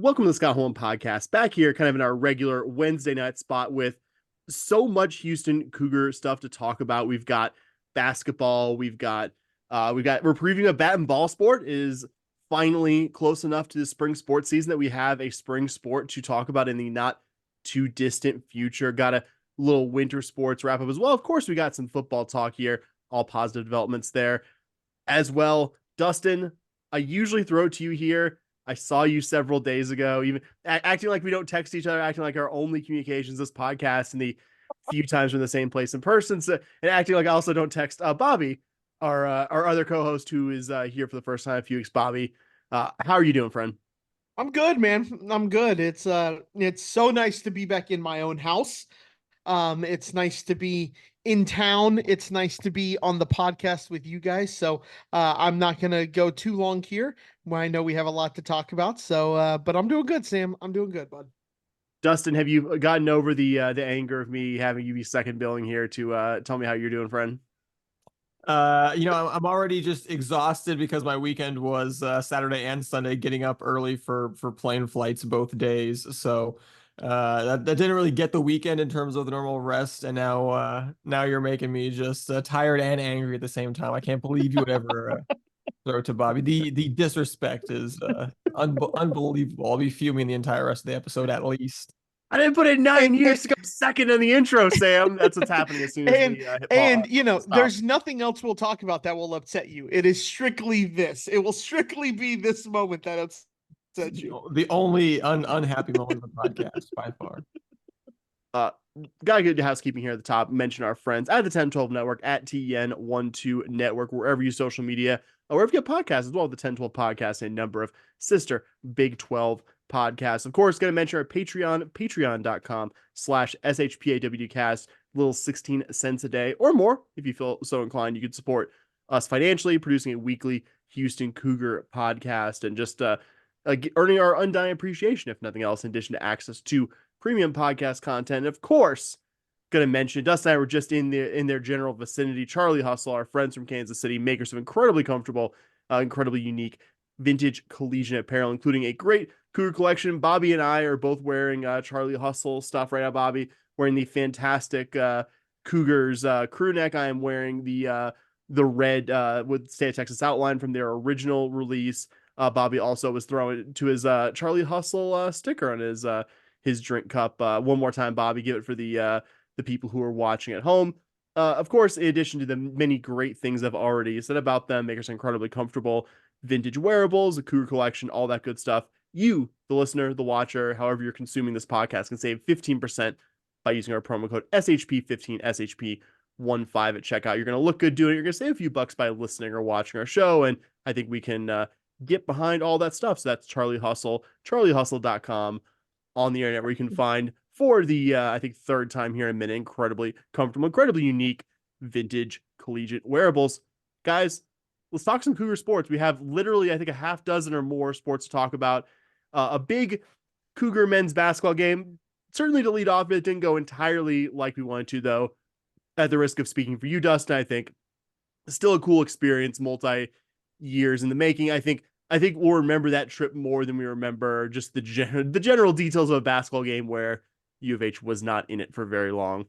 Welcome to the Scott Holm podcast. Back here, kind of in our regular Wednesday night spot with so much Houston Cougar stuff to talk about. We've got basketball. We're previewing a bat and ball sport. It is finally close enough to the spring sports season that we have a spring sport to talk about in the not too distant future. Got a little winter sports wrap up as well. Of course, we got some football talk here. All positive developments there as well. Dustin, I usually throw it to you here. I saw you several days ago, even acting like we don't text each other, acting like our only communications this podcast and the few times we're in the same place in person. So, and acting like I also don't text Bobby, our other co-host who is here for the first time in a few weeks. Bobby, how are you doing, friend? I'm good, man. I'm good. It's so nice to be back in my own house. It's nice to be in town. It's nice to be on the podcast with you guys. So I'm not gonna go too long here. I know we have a lot to talk about. So but I'm doing good, Sam. I'm doing good, bud. Dustin, have you gotten over the anger of me having you be second billing here to tell me how you're doing, friend? I'm already just exhausted because my weekend was Saturday and Sunday, getting up early for plane flights both days. So that didn't really get the weekend in terms of the normal rest. And now you're making me just tired and angry at the same time. I can't believe you would ever throw it to Bobby. The disrespect is unbelievable. I'll be fuming the entire rest of the episode at least. I didn't put in 9 years to go second in the intro, Sam. That's what's happening as soon as And we hit and stop. there's nothing else we'll talk about that will upset you. It is strictly this. It will strictly be this moment that upsets you. The only unhappy moment of the podcast by far. Uh, Gotta get housekeeping here at the top. Mention our friends at the 1012 Network, at TN12 Network, wherever you social media, or wherever you get podcasts as well. The 1012 Podcast, a number of sister Big 12 podcasts. Of course, going to mention our Patreon, patreon.com/SHPAWDcast, little 16 cents a day or more. If you feel so inclined, you could support us financially, producing a weekly Houston Cougar podcast and just earning our undying appreciation, if nothing else, in addition to access to premium podcast content. And of course, going to mention Dustin and I were just in their general vicinity. Charlie Hustle, our friends from Kansas City, makers of incredibly comfortable, incredibly unique vintage collegiate apparel, including a great Cougar collection. Bobby and I are both wearing Charlie Hustle stuff right now. Bobby wearing the fantastic Cougars crew neck. I am wearing the red with State of Texas outline from their original release. Bobby also was throwing to his Charlie Hustle sticker on his drink cup. One more time, Bobby, give it for the people who are watching at home. Of course, in addition to the many great things I've already said about them, make us incredibly comfortable vintage wearables, a Cougar collection, all that good stuff. You, the listener, the watcher, however you're consuming this podcast, can save 15% by using our promo code SHP15, SHP15 at checkout. You're going to look good doing it. You're going to save a few bucks by listening or watching our show, and I think we can get behind all that stuff. So that's Charlie Hustle, charliehustle.com on the internet, where you can find, for the I think third time here in a minute, incredibly comfortable, incredibly unique vintage collegiate wearables. Guys, let's talk some Cougar sports. We have literally, I think, a half dozen or more sports to talk about. A big Cougar men's basketball game. Certainly to lead off, it didn't go entirely like we wanted to, though. At the risk of speaking for you, Dustin, I think still a cool experience, multi years in the making. I think we'll remember that trip more than we remember just the general details of a basketball game where U of H was not in it for very long.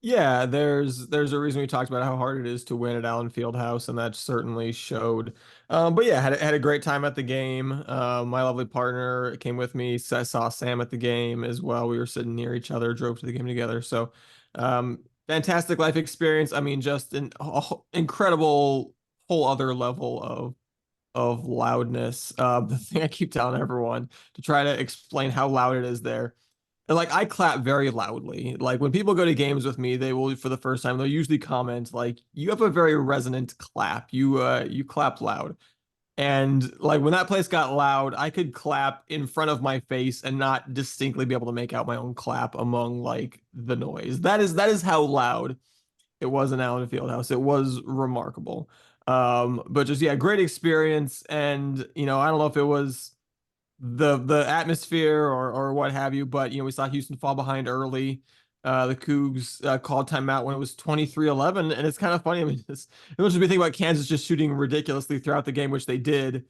Yeah, there's a reason we talked about how hard it is to win at Allen Fieldhouse, and that certainly showed. But yeah, had a great time at the game. My lovely partner came with me. So I saw Sam at the game as well. We were sitting near each other, drove to the game together. So, fantastic life experience. I mean, just an incredible whole other level of loudness. The thing I keep telling everyone to try to explain how loud it is there. And like, I clap very loudly. Like, when people go to games with me, they will, for the first time, they'll usually comment like, "You have a very resonant clap. You clap loud." And like, when that place got loud, I could clap in front of my face and not distinctly be able to make out my own clap among like the noise. That is how loud it was in Allen Fieldhouse. It was remarkable. But just, yeah, great experience. And I don't know if it was the atmosphere or what have you, but we saw Houston fall behind early. The Cougs called timeout when it was 23-11, and it's kind of funny. I mean, it was just be thinking about Kansas just shooting ridiculously throughout the game, which they did.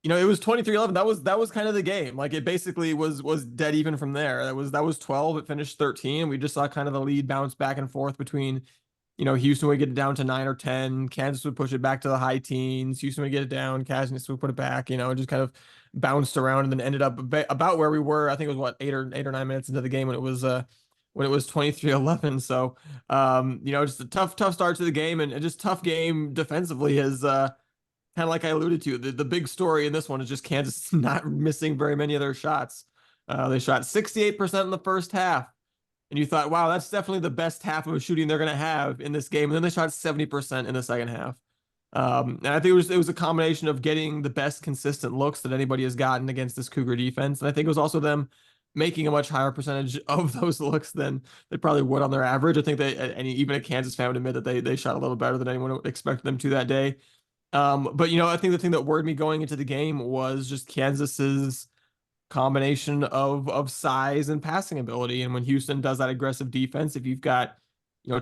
it was 23-11. That was kind of the game. Like it basically was dead even from there. That was 12. It finished 13. We just saw kind of the lead bounce back and forth between, Houston would get it down to 9 or 10. Kansas would push it back to the high teens. Houston would get it down. Kansas would put it back. It just kind of bounced around and then ended up about where we were. I think it was what 8 or 9 minutes into the game when it was 23-11. So, just a tough start to the game and just tough game defensively is kind of like I alluded to. The big story in this one is just Kansas not missing very many of their shots. They shot 68% in the first half. And you thought, wow, that's definitely the best half of shooting they're going to have in this game. And then they shot 70% in the second half. And I think it was a combination of getting the best consistent looks that anybody has gotten against this Cougar defense. And I think it was also them making a much higher percentage of those looks than they probably would on their average. I think even a Kansas fan would admit that they shot a little better than anyone would expect them to that day. But I think the thing that worried me going into the game was just Kansas's combination of size and passing ability. And when Houston does that aggressive defense, if you've got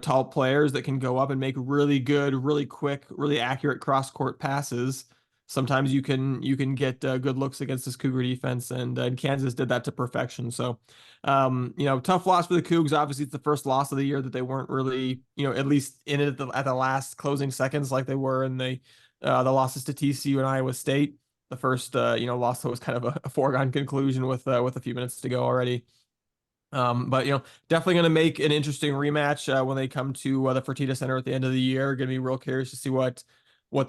tall players that can go up and make really good, really quick, really accurate cross court passes, sometimes you can get good looks against this Cougar defense, and Kansas did that to perfection. So, tough loss for the Cougs. Obviously, it's the first loss of the year that they weren't really at least in it at the last closing seconds like they were in the losses to TCU and Iowa State. The first, loss that was kind of a foregone conclusion with a few minutes to go already. But definitely going to make an interesting rematch when they come to the Fertitta Center at the end of the year. Going to be real curious to see what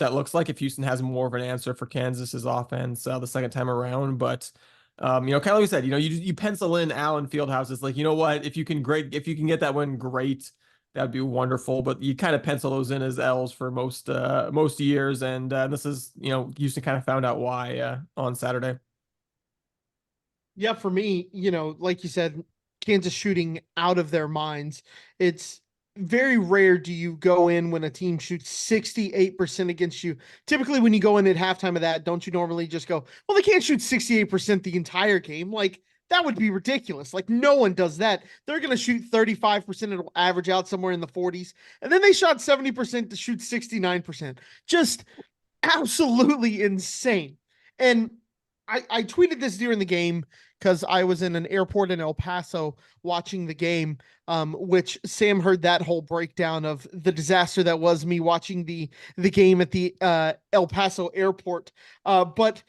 that looks like if Houston has more of an answer for Kansas's offense the second time around. But kind of like we said, you pencil in Allen Fieldhouse. It's like, what, if you can get that win, great. That'd be wonderful, but you kind of pencil those in as L's for most years, and this is Houston kind of found out why on Saturday. Yeah, for me, like you said, Kansas shooting out of their minds. It's very rare do you go in when a team shoots 68% against you. Typically, when you go in at halftime of that, don't you normally just go, well, they can't shoot 68% the entire game? Like, that would be ridiculous. Like, no one does that. They're going to shoot 35%. It'll average out somewhere in the 40s. And then they shot 70% to shoot 69%. Just absolutely insane. And I tweeted this during the game because I was in an airport in El Paso watching the game, which Sam heard that whole breakdown of the disaster that was me watching the game at the El Paso airport. But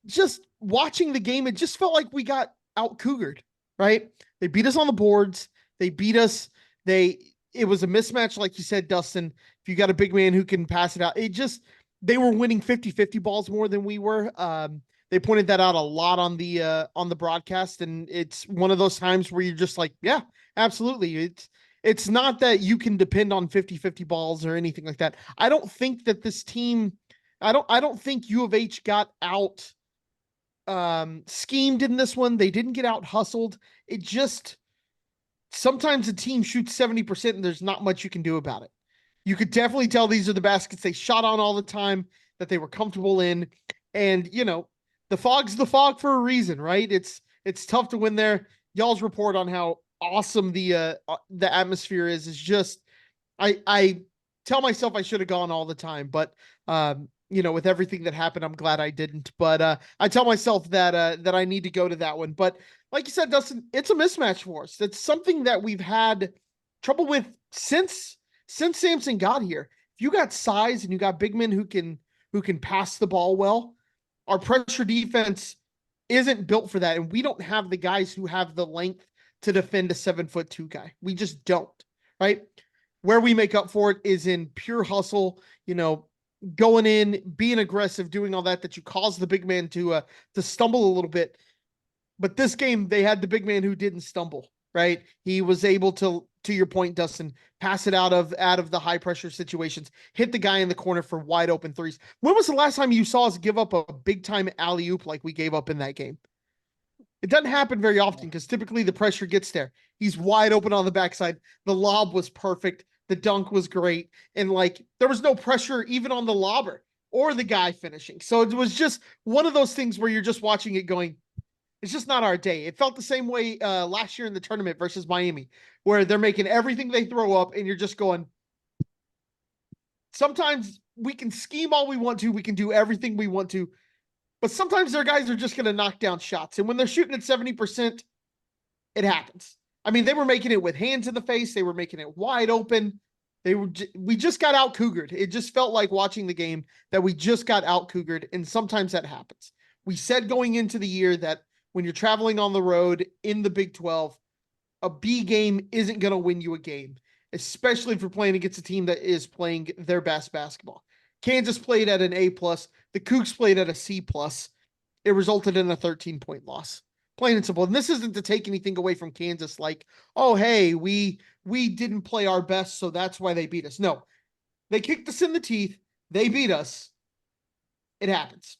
just watching the game, it just felt like we got out Cougared, right? They beat us on the boards. They beat us. It was a mismatch, like you said, Dustin. If you got a big man who can pass it out, they were winning 50-50 balls more than we were. They pointed that out a lot on the broadcast, and it's one of those times where you're just like, yeah, absolutely. It's not that you can depend on 50-50 balls or anything like that. I don't think that this team, I don't think U of H got out schemed in this one. They didn't get out hustled. It just, sometimes a team shoots 70% and there's not much you can do about it. You could definitely tell these are the baskets they shot on all the time, that they were comfortable in. And, the fog's the fog for a reason, right? It's tough to win there. Y'all's report on how awesome the atmosphere is just, I tell myself I should have gone all the time, but with everything that happened, I'm glad I didn't. But I tell myself that I need to go to that one. But like you said, Dustin, it's a mismatch for us. It's something that we've had trouble with since Sampson got here. If you got size and you got big men who can pass the ball well, our pressure defense isn't built for that. And we don't have the guys who have the length to defend a 7'2" guy. We just don't, right? Where we make up for it is in pure hustle, going in, being aggressive, doing all that you cause the big man to stumble a little bit. But this game, they had the big man who didn't stumble, right? He was able to your point, Dustin, pass it out of the high pressure situations, hit the guy in the corner for wide open threes. When was the last time you saw us give up a big time alley-oop like we gave up in that game? It doesn't happen very often because typically the pressure gets there. He's wide open on the backside. The lob was perfect. The dunk was great. And there was no pressure even on the lobber or the guy finishing. So it was just one of those things where you're just watching it going, it's just not our day. It felt the same way last year in the tournament versus Miami, where they're making everything they throw up and you're just going, sometimes we can scheme all we want to. We can do everything we want to. But sometimes their guys are just going to knock down shots. And when they're shooting at 70%, it happens. I mean, they were making it with hands in the face. They were making it wide open. We just got out cougared. It just felt like watching the game that we just got out cougared. And sometimes that happens. We said going into the year that when you're traveling on the road in the Big 12, a B game isn't going to win you a game, especially if you're playing against a team that is playing their best basketball. Kansas played at an A+. The Cougs played at a C+. It resulted in a 13-point loss. Plain and simple. And this isn't to take anything away from Kansas like, oh, hey, we didn't play our best, so that's why they beat us. No, they kicked us in the teeth. They beat us. It happens.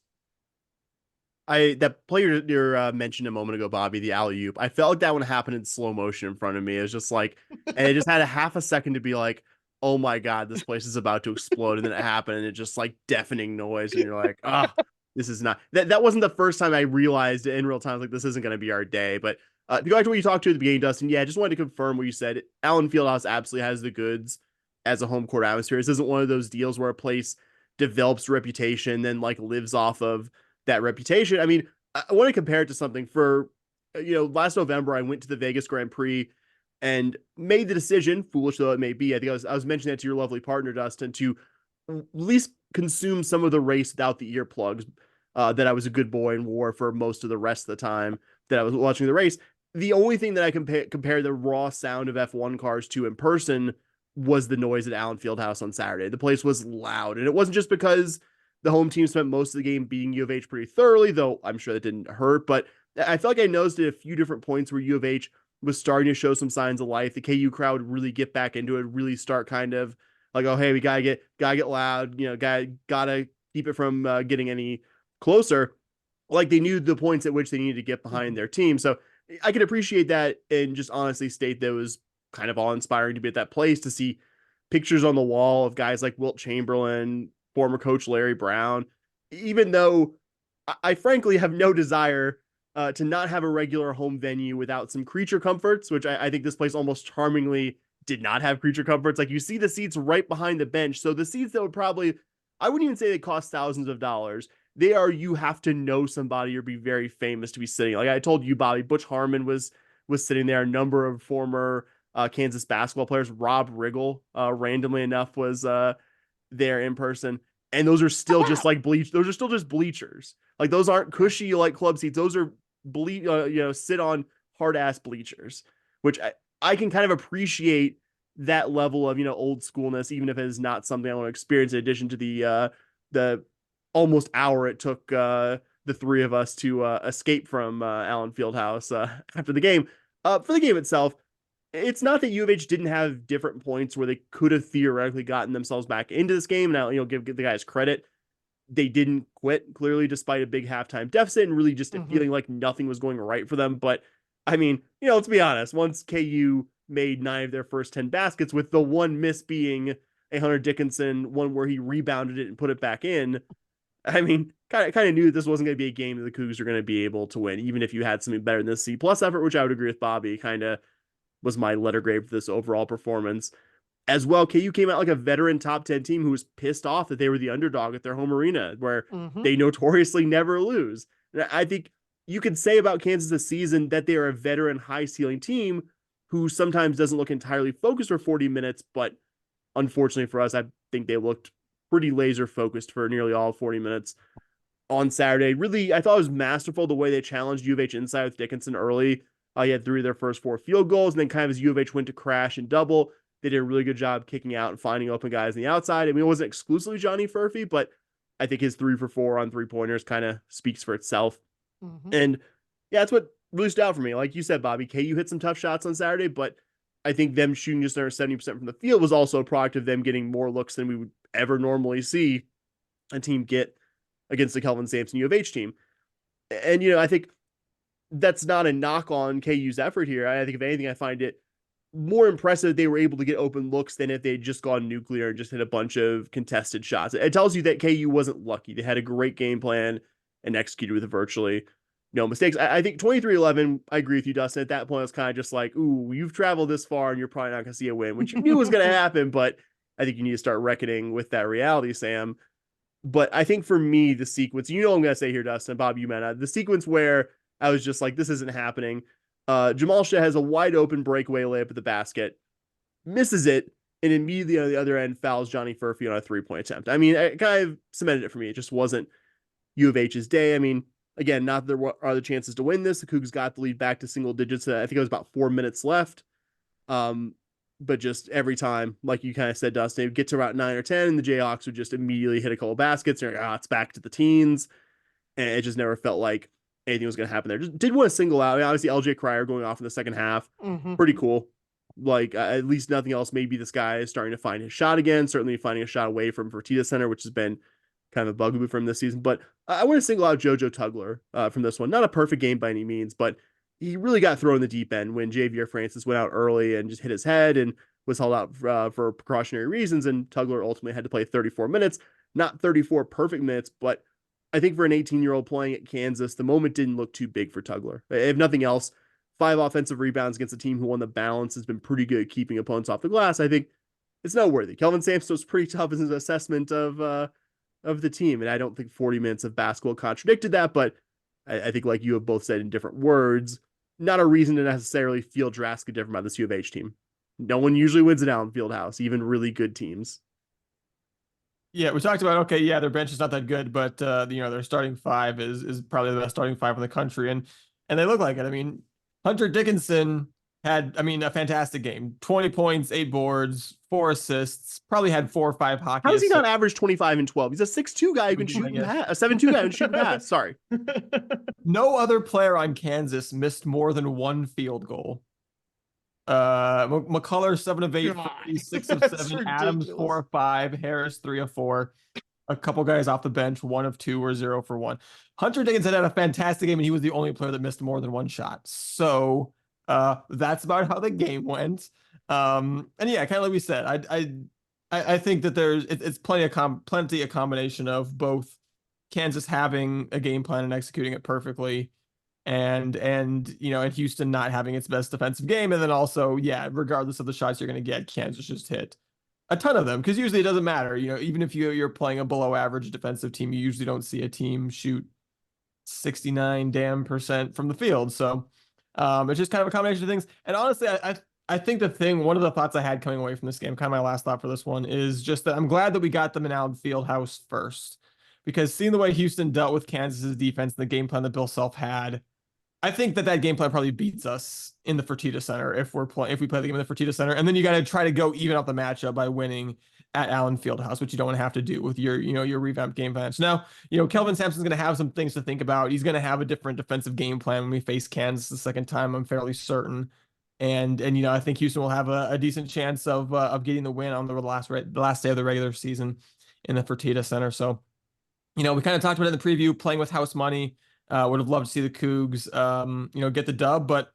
That player you mentioned a moment ago, Bobby, the alley-oop, I felt like that one happened in slow motion in front of me. It was just like, and it just had a half a second to be like, oh my God, this place is about to explode. And then it happened and it just like deafening noise. And you're like, ah, this is not, that wasn't the first time I realized in real time, like this isn't going to be our day. But to go back to what you talked to at the beginning, Dustin, yeah, I just wanted to confirm what you said. Allen Fieldhouse absolutely has the goods as a home court atmosphere. This isn't one of those deals where a place develops reputation, then like lives off of that reputation. I mean, I want to compare it to something for, last November, I went to the Vegas Grand Prix and made the decision, foolish though it may be. I think I was mentioning that to your lovely partner, Dustin, to at least consume some of the race without the earplugs, that I was a good boy and wore for most of the rest of the time that I was watching the race. The only thing that I compare the raw sound of F1 cars to in person was the noise at Allen Fieldhouse on Saturday. The place was loud, and it wasn't just because the home team spent most of the game beating U of H pretty thoroughly, though I'm sure that didn't hurt. But I felt like I noticed at a few different points where U of H was starting to show some signs of life. The KU crowd would really get back into it, really start kind of like, oh, hey, we gotta get loud, gotta keep it from getting any closer. Like they knew the points at which they needed to get behind their team. So I could appreciate that and just honestly state that it was kind of awe-inspiring to be at that place, to see pictures on the wall of guys like Wilt Chamberlain, former coach Larry Brown, even though I frankly have no desire to not have a regular home venue without some creature comforts, which I think this place almost charmingly did not have creature comforts. Like you see the seats right behind the bench. So the seats that would probably, I wouldn't even say they cost thousands of dollars. They are, you have to know somebody or be very famous to be sitting. Like I told you, Bobby, Butch Harmon was sitting there. A number of former Kansas basketball players, Rob Riggle, randomly enough, was there in person. And those are still just like those are still just bleachers. Like those aren't cushy like club seats. Those are sit on hard ass bleachers, which I can kind of appreciate that level of, old schoolness, even if it is not something I want to experience, in addition to the almost hour it took the three of us to escape from Allen Fieldhouse after the game. For the game itself, it's not that U of H didn't have different points where they could have theoretically gotten themselves back into this game. Now, give the guys credit. They didn't quit, clearly, despite a big halftime deficit and really just feeling like nothing was going right for them. But, I mean, let's be honest. Once KU made 9 of their first 10 baskets, with the one miss being a Hunter Dickinson one where he rebounded it and put it back in, I mean, kind of knew that this wasn't going to be a game that the Cougs are going to be able to win, even if you had something better than this C+ effort, which I would agree with Bobby, kind of was my letter grade for this overall performance. As well, KU came out like a veteran top 10 team who was pissed off that they were the underdog at their home arena, where they notoriously never lose. And I think you could say about Kansas this season that they are a veteran, high ceiling team who sometimes doesn't look entirely focused for 40 minutes, but unfortunately for us, I think they looked pretty laser focused for nearly all 40 minutes on Saturday. Really, I thought it was masterful the way they challenged U of H inside with Dickinson early. He had 3 of their first 4 field goals, and then kind of as U of H went to crash and double, they did a really good job kicking out and finding open guys on the outside. I mean, it wasn't exclusively Johnny Furphy, but I think his 3 for 4 on 3-pointers kind of speaks for itself. And yeah, that's what really stood out for me. Like you said, Bobby, KU hit some tough shots on Saturday, but I think them shooting just under 70% from the field was also a product of them getting more looks than we would ever normally see a team get against the Kelvin Sampson U of H team. And, I think that's not a knock on KU's effort here. I think if anything, I find it more impressive they were able to get open looks than if they had just gone nuclear and just hit a bunch of contested shots. It tells you that KU wasn't lucky. They had a great game plan and executed with virtually no mistakes. I think 23-11, I agree with you, Dustin. At that point, it's kind of just like, ooh, you've traveled this far and you're probably not going to see a win, which you knew was going to happen, but I think you need to start reckoning with that reality, Sam. But I think for me, the sequence, you know what I'm going to say here, Dustin, Bob, you meant the sequence where I was just like, this isn't happening. Jamal Shea has a wide open breakaway layup at the basket, misses it, and immediately on the other end fouls Johnny Furphy on a 3-point attempt. I mean, it kind of cemented it for me. It just wasn't U of H's day. I mean, again, not that there are the chances to win this. The Cougs got the lead back to single digits. I think it was about 4 minutes left. But just every time, like you kind of said, Dustin, it would get to about 9 or 10, and the Jayhawks would just immediately hit a couple baskets. And like, it's back to the teens. And it just never felt like anything was going to happen there. Just did want to single out. I mean, obviously, LJ Cryer going off in the second half. Pretty cool. Like, at least nothing else. Maybe this guy is starting to find his shot again, certainly finding a shot away from Fertitta Center, which has been kind of a bugaboo from this season. But I want to single out JoJo Tugler from this one. Not a perfect game by any means, but he really got thrown in the deep end when Javier Francis went out early and just hit his head and was held out for precautionary reasons. And Tugler ultimately had to play 34 minutes, not 34 perfect minutes, but I think for an 18-year-old playing at Kansas, the moment didn't look too big for Tugler. If nothing else, 5 offensive rebounds against a team who won the balance has been pretty good at keeping opponents off the glass. I think it's noteworthy. Kelvin Sampson was pretty tough in his assessment of the team, and I don't think 40 minutes of basketball contradicted that, but I think like you have both said in different words, not a reason to necessarily feel drastically different about this U of H team. No one usually wins at Allen Fieldhouse, even really good teams. Yeah, we talked about, okay, yeah, their bench is not that good, but their starting five is probably the best starting five in the country, and they look like it. I mean, Hunter Dickinson had, I mean, a fantastic game. 20 points, 8 boards, 4 assists, probably had 4 or 5 hockey How does he assists. not average 25 and 12? He's a 6'2 guy who can shoot and pass. A 7'2 guy who can shoot and pass. Sorry. No other player on Kansas missed more than 1 field goal. McCullough 7 of 8, 6 of 7, Adams 4 of 5, Harris 3 of 4, a couple guys off the bench 1 of 2 or 0 for 1. Hunter Dickinson had a fantastic game, and he was the only player that missed more than 1 shot. So that's about how the game went. And yeah, kind of like we said, I think that it's plenty a combination of both Kansas having a game plan and executing it perfectly, and Houston not having its best defensive game, and then also, yeah, regardless of the shots you're going to get, Kansas just hit a ton of them, because usually it doesn't matter. Even if you're playing a below average defensive team, you usually don't see a team shoot 69% from the field. So it's just kind of a combination of things. And honestly, I think one of the thoughts I had coming away from this game, kind of my last thought for this one, is just that I'm glad that we got them in Allen Fieldhouse first, because seeing the way Houston dealt with Kansas's defense and the game plan that Bill Self had, I think that game plan probably beats us in the Fertitta Center if we play the game in the Fertitta Center. And then you got to try to go even out the matchup by winning at Allen Fieldhouse, which you don't have to do with your revamped game plan. So now, Kelvin Sampson's going to have some things to think about. He's going to have a different defensive game plan when we face Kansas the second time, I'm fairly certain. And I think Houston will have a decent chance of getting the win on the last day of the regular season in the Fertitta Center. So, we kind of talked about it in the preview, playing with house money. Would have loved to see the Cougs, get the dub, but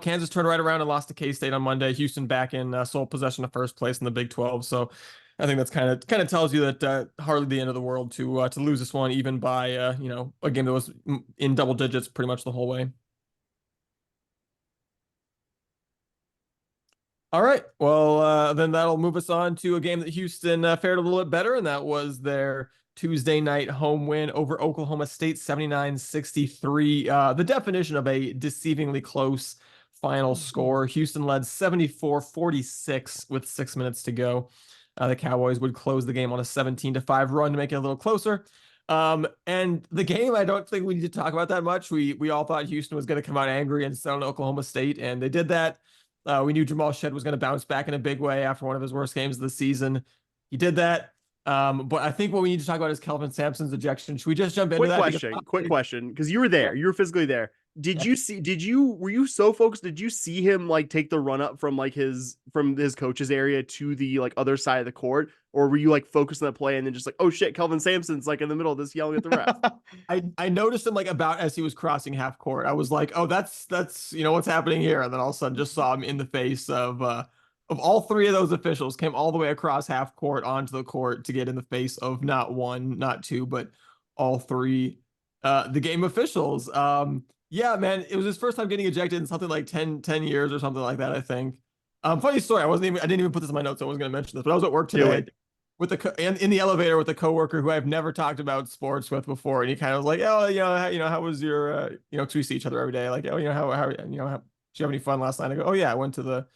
Kansas turned right around and lost to K-State on Monday. Houston back in sole possession of first place in the Big 12. So I think that's kind of tells you that hardly the end of the world to lose this one, even by a game that was in double digits pretty much the whole way. All right, well then that'll move us on to a game that Houston fared a little bit better, and that was their Tuesday night home win over Oklahoma State, 79-63. The definition of a deceivingly close final score. Houston led 74-46 with 6 minutes to go. The Cowboys would close the game on a 17-5 run to make it a little closer. And the game, I don't think we need to talk about that much. We all thought Houston was going to come out angry and sell Oklahoma State, and they did that. We knew Jamal Shedd was going to bounce back in a big way after one of his worst games of the season. He did that. But I think what we need to talk about is Kelvin Sampson's ejection. Should we just jump into that? Quick question, because you were there. You were physically there. Were you so focused? Did you see him like take the run up from his coach's area to the other side of the court? Or were you focused on the play and then just oh shit, Kelvin Sampson's in the middle of this yelling at the ref? I noticed him about as he was crossing half court. I was like, oh, that's what's happening here. And then all of a sudden just saw him in the face of all 3 of those officials, came all the way across half court onto the court to get in the face of not 1, not 2, but all 3 the game officials. Yeah, man, it was his first time getting ejected in something like 10 years or something like that, I think. Funny story, I didn't even put this in my notes, so I wasn't going to mention this, but I was at work today. with in the elevator with a coworker who I've never talked about sports with before, and he kind of was like, "Oh, how was your, 'cause we see each other every day, like, oh, did you have any fun last night?" I go, "Oh yeah, I went to the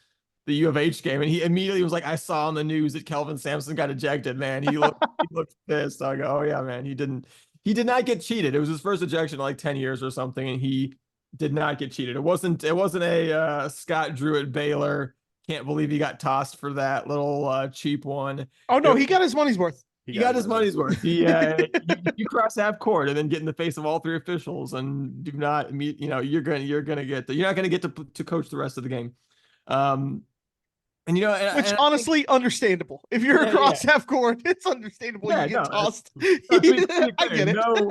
U of H game," and he immediately was like, "I saw on the news that Kelvin Sampson got ejected, man. He looked pissed." So I go, "Oh yeah, man, he did not get cheated. It was his first ejection in like 10 years or something, and he did not get cheated. It wasn't a Scott Drew at Baylor. Can't believe he got tossed for that little cheap one. Oh no, It, he got his money's worth. he got his money's worth. You cross half court and then get in the face of all three officials and do not meet. You're not gonna get to coach the rest of the game. Um, Which honestly, understandable. If you're across half court, it's understandable you get tossed. I get it. No,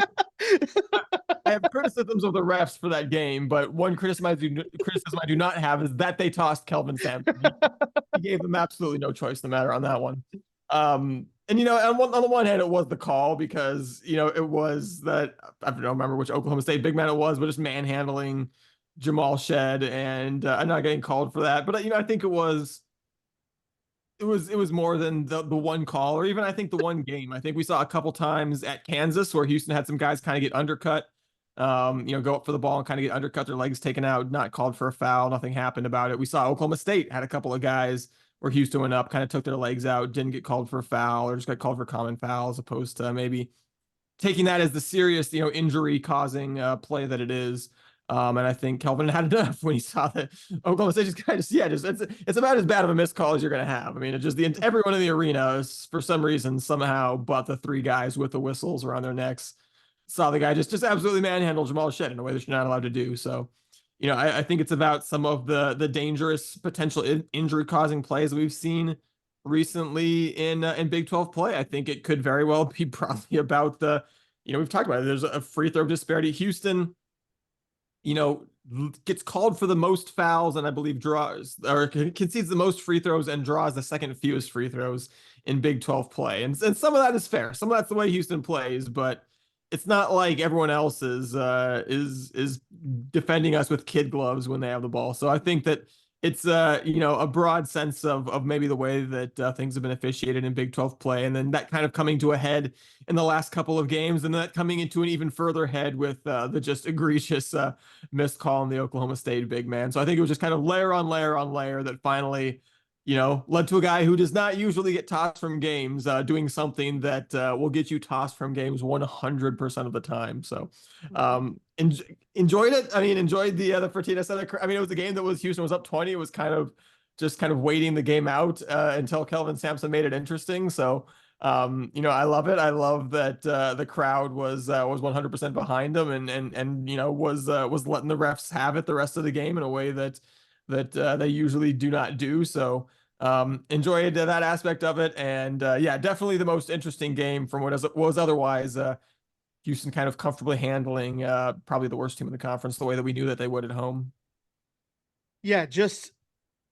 I have criticisms of the refs for that game, but one criticism I do not have is that they tossed Kelvin Sampson. He gave them absolutely no choice in the matter on that one. On the one hand, it was the call because it was that I don't remember which Oklahoma State big man it was, but just manhandling Jamal Shed, and I'm not getting called for that. But I think it was more than the one call, or even I think the one game. I think we saw a couple times at Kansas where Houston had some guys kind of get undercut, go up for the ball and kind of get undercut, their legs taken out, not called for a foul, nothing happened about it. We saw Oklahoma State had a couple of guys where Houston went up, kind of took their legs out, didn't get called for a foul, or just got called for common foul, as opposed to maybe taking that as the serious, injury causing play that it is. And I think Kelvin had enough when he saw that Oklahoma State just kind of, it's about as bad of a missed call as you're going to have. I mean, it just everyone in the arena is, for some reason, somehow, but the three guys with the whistles around their necks saw the guy just absolutely manhandle Jamal Shed in a way that you're not allowed to do. So, I think it's about some of the dangerous potential injury causing plays that we've seen recently in Big 12 play. I think it could very well be probably about we've talked about it. There's a free throw disparity. Houston, gets called for the most fouls and I believe draws or concedes the most free throws and draws the second fewest free throws in Big 12 play. And some of that is fair. Some of that's the way Houston plays, but it's not like everyone else is defending us with kid gloves when they have the ball. So I think that it's a broad sense of maybe the way that things have been officiated in Big 12 play, and then that kind of coming to a head in the last couple of games, and that coming into an even further head with the just egregious missed call on the Oklahoma State big man. So I think it was just kind of layer on layer on layer that finally led to a guy who does not usually get tossed from games doing something that will get you tossed from games 100% of the time. So enjoyed it. I mean, enjoyed the Fertitta Center. I mean, it was a game that Houston was up 20. It was kind of waiting the game out until Kelvin Sampson made it interesting. So I love it. I love that the crowd was 100% behind them and was letting the refs have it the rest of the game in a way that they usually do not do. So enjoyed that aspect of it. And definitely the most interesting game from what was otherwise Houston kind of comfortably handling probably the worst team in the conference the way that we knew that they would at home. Yeah, just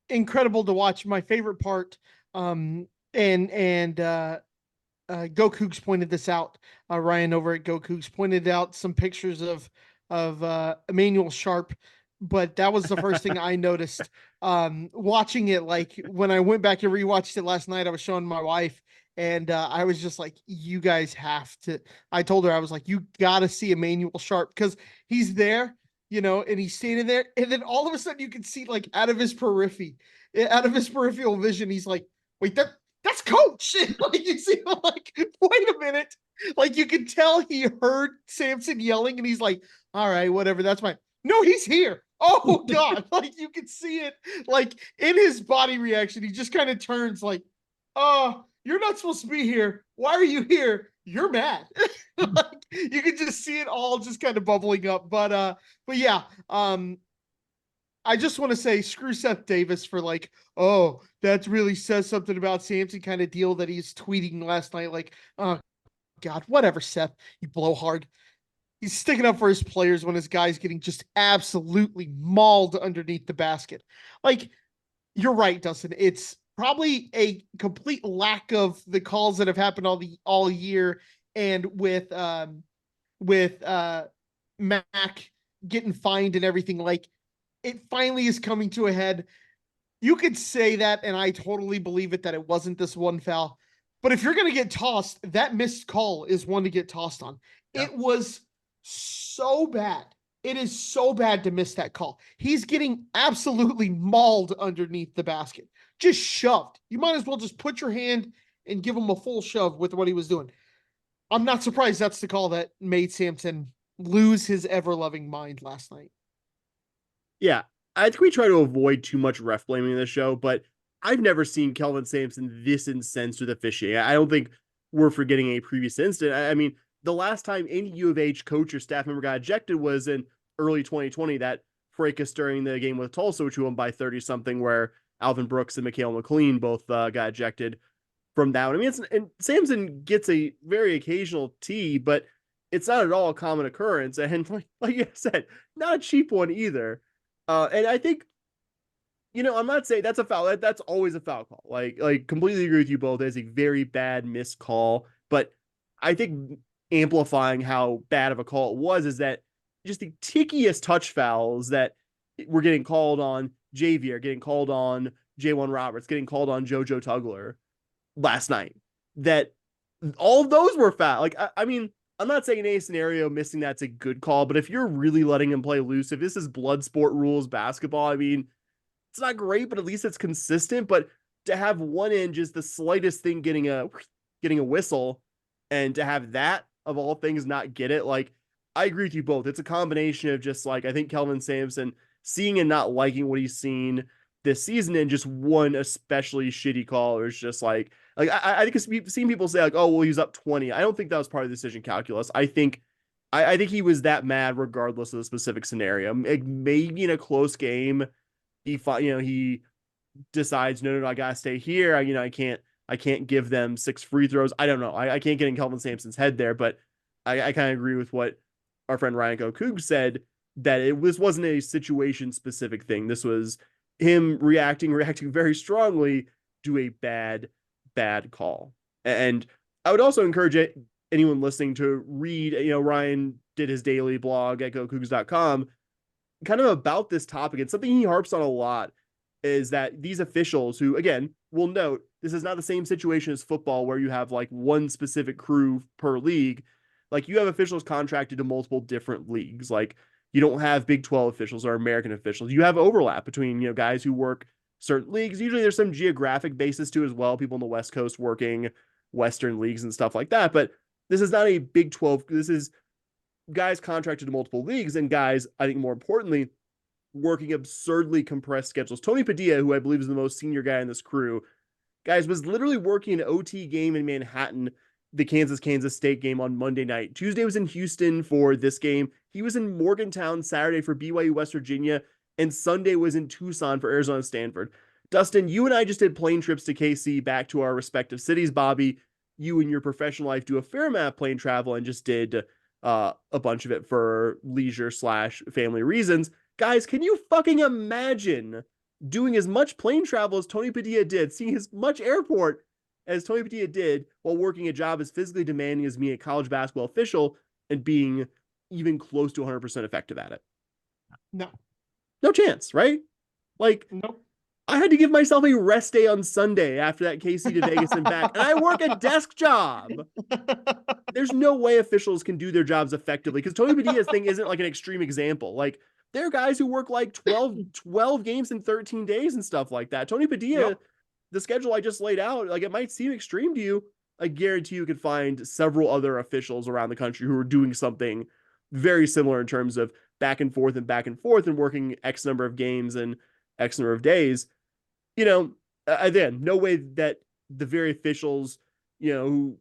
incredible to watch. My favorite part, and Go Cougs pointed this out. Ryan over at Go Cougs pointed out some pictures of Emmanuel Sharp, but that was the first thing I noticed watching it. Like when I went back and rewatched it last night, I was showing my wife, and I was just like, you guys have to. I told her, I was like, you got to see Emmanuel Sharp because he's there, and he's standing there, and then all of a sudden you can see like out of his peripheral vision, he's like, wait, that's coach. Like you see him like, wait a minute. Like you can tell he heard Sampson yelling and he's like, all right, whatever, that's fine. No, he's here. Oh God. Like you can see it like in his body reaction. He just kind of turns like, oh, you're not supposed to be here. Why are you here? You're mad. Like you can just see it all just kind of bubbling up. But yeah, I just want to say screw Seth Davis for like, oh, that really says something about Sampson kind of deal that he's tweeting last night. Like, oh God, whatever, Seth, you blowhard. He's sticking up for his players when his guy's getting just absolutely mauled underneath the basket. Like, you're right, Dustin. It's probably a complete lack of the calls that have happened all year, and with Mac getting fined and everything, like it finally is coming to a head. You could say that, and I totally believe it, that it wasn't this one foul. But if you're going to get tossed, that missed call is one to get tossed on. Yeah. It was so bad. It is so bad to miss that call. He's getting absolutely mauled underneath the basket, just shoved. You might as well just put your hand and give him a full shove with what he was doing. I'm not surprised that's the call that made Sampson lose his ever-loving mind last night. Yeah, I think we try to avoid too much ref blaming in this show, but I've never seen Kelvin Sampson this incensed with officiating. I don't think we're forgetting a previous incident. I mean, the last time any U of H coach or staff member got ejected was in early 2020, that fracas during the game with Tulsa, which we won by 30 something, where Alvin Brooks and Mikhail McLean both got ejected from that one. I mean, and Sampson gets a very occasional T, but it's not at all a common occurrence. And like I said, not a cheap one either. And I think, I'm not saying that's a foul. That's always a foul call. Like completely agree with you both. It's a very bad missed call. But I think amplifying how bad of a call it was is that just the tickiest touch fouls that were getting called on Javier, getting called on J1 Roberts, getting called on JoJo Tugler last night, that all of those were foul. Like, I mean, I'm not saying in a scenario missing that's a good call, but if you're really letting him play loose, if this is blood sport rules basketball, I mean, it's not great, but at least it's consistent. But to have one end just the slightest thing getting a whistle, and to have that of all things not get it, like, I agree with you both. It's a combination of just like, I think Kelvin Sampson seeing and not liking what he's seen this season, and just one especially shitty call, or it's just like I think we've seen people say like, oh well, he's up 20. I don't think that was part of the decision calculus. I think he was that mad regardless of the specific scenario. Maybe in a close game, he decides no, I gotta stay here. I can't give them 6 free throws. I don't know. I can't get in Kelvin Sampson's head there, but I kind of agree with what our friend Ryan Coog said, that this wasn't a situation specific thing. This was him reacting very strongly to a bad call. And I would also encourage anyone listening to read, Ryan did his daily blog at gocougs.com kind of about this topic. And something he harps on a lot is that these officials, who, again, will note, this is not the same situation as football where you have like one specific crew per league. Like, you have officials contracted to multiple different leagues. Like, you don't have Big 12 officials or American officials. You have overlap between, guys who work certain leagues. Usually there's some geographic basis too as well. People on the West Coast working Western leagues and stuff like that. But this is not a Big 12. This is guys contracted to multiple leagues, and guys, I think more importantly, working absurdly compressed schedules. Tony Padilla, who I believe is the most senior guy in this crew, guys, was literally working an OT game in Manhattan, the Kansas State game on Monday night. Tuesday was in Houston for this game. He was in Morgantown Saturday for BYU West Virginia, and Sunday was in Tucson for Arizona Stanford. Dustin, you and I just did plane trips to KC back to our respective cities. Bobby, you in your professional life do a fair amount of plane travel and just did a bunch of it for leisure/family reasons. Guys, can you fucking imagine doing as much plane travel as Tony Padilla did, seeing as much airport as Tony Padilla did, while working a job as physically demanding as me, a college basketball official, and being even close to 100% effective at it? No chance, right? Like, nope. I had to give myself a rest day on Sunday after that KC to Vegas and back, and I work a desk job. There's no way officials can do their jobs effectively, because Tony Padilla's thing isn't like an extreme example. Like, there are guys who work like 12 games in 13 days and stuff like that. Tony Padilla, the schedule I just laid out, like, it might seem extreme to you. I guarantee you could find several other officials around the country who are doing something very similar in terms of back and forth and working X number of games and X number of days. Again, no way that the very officials, who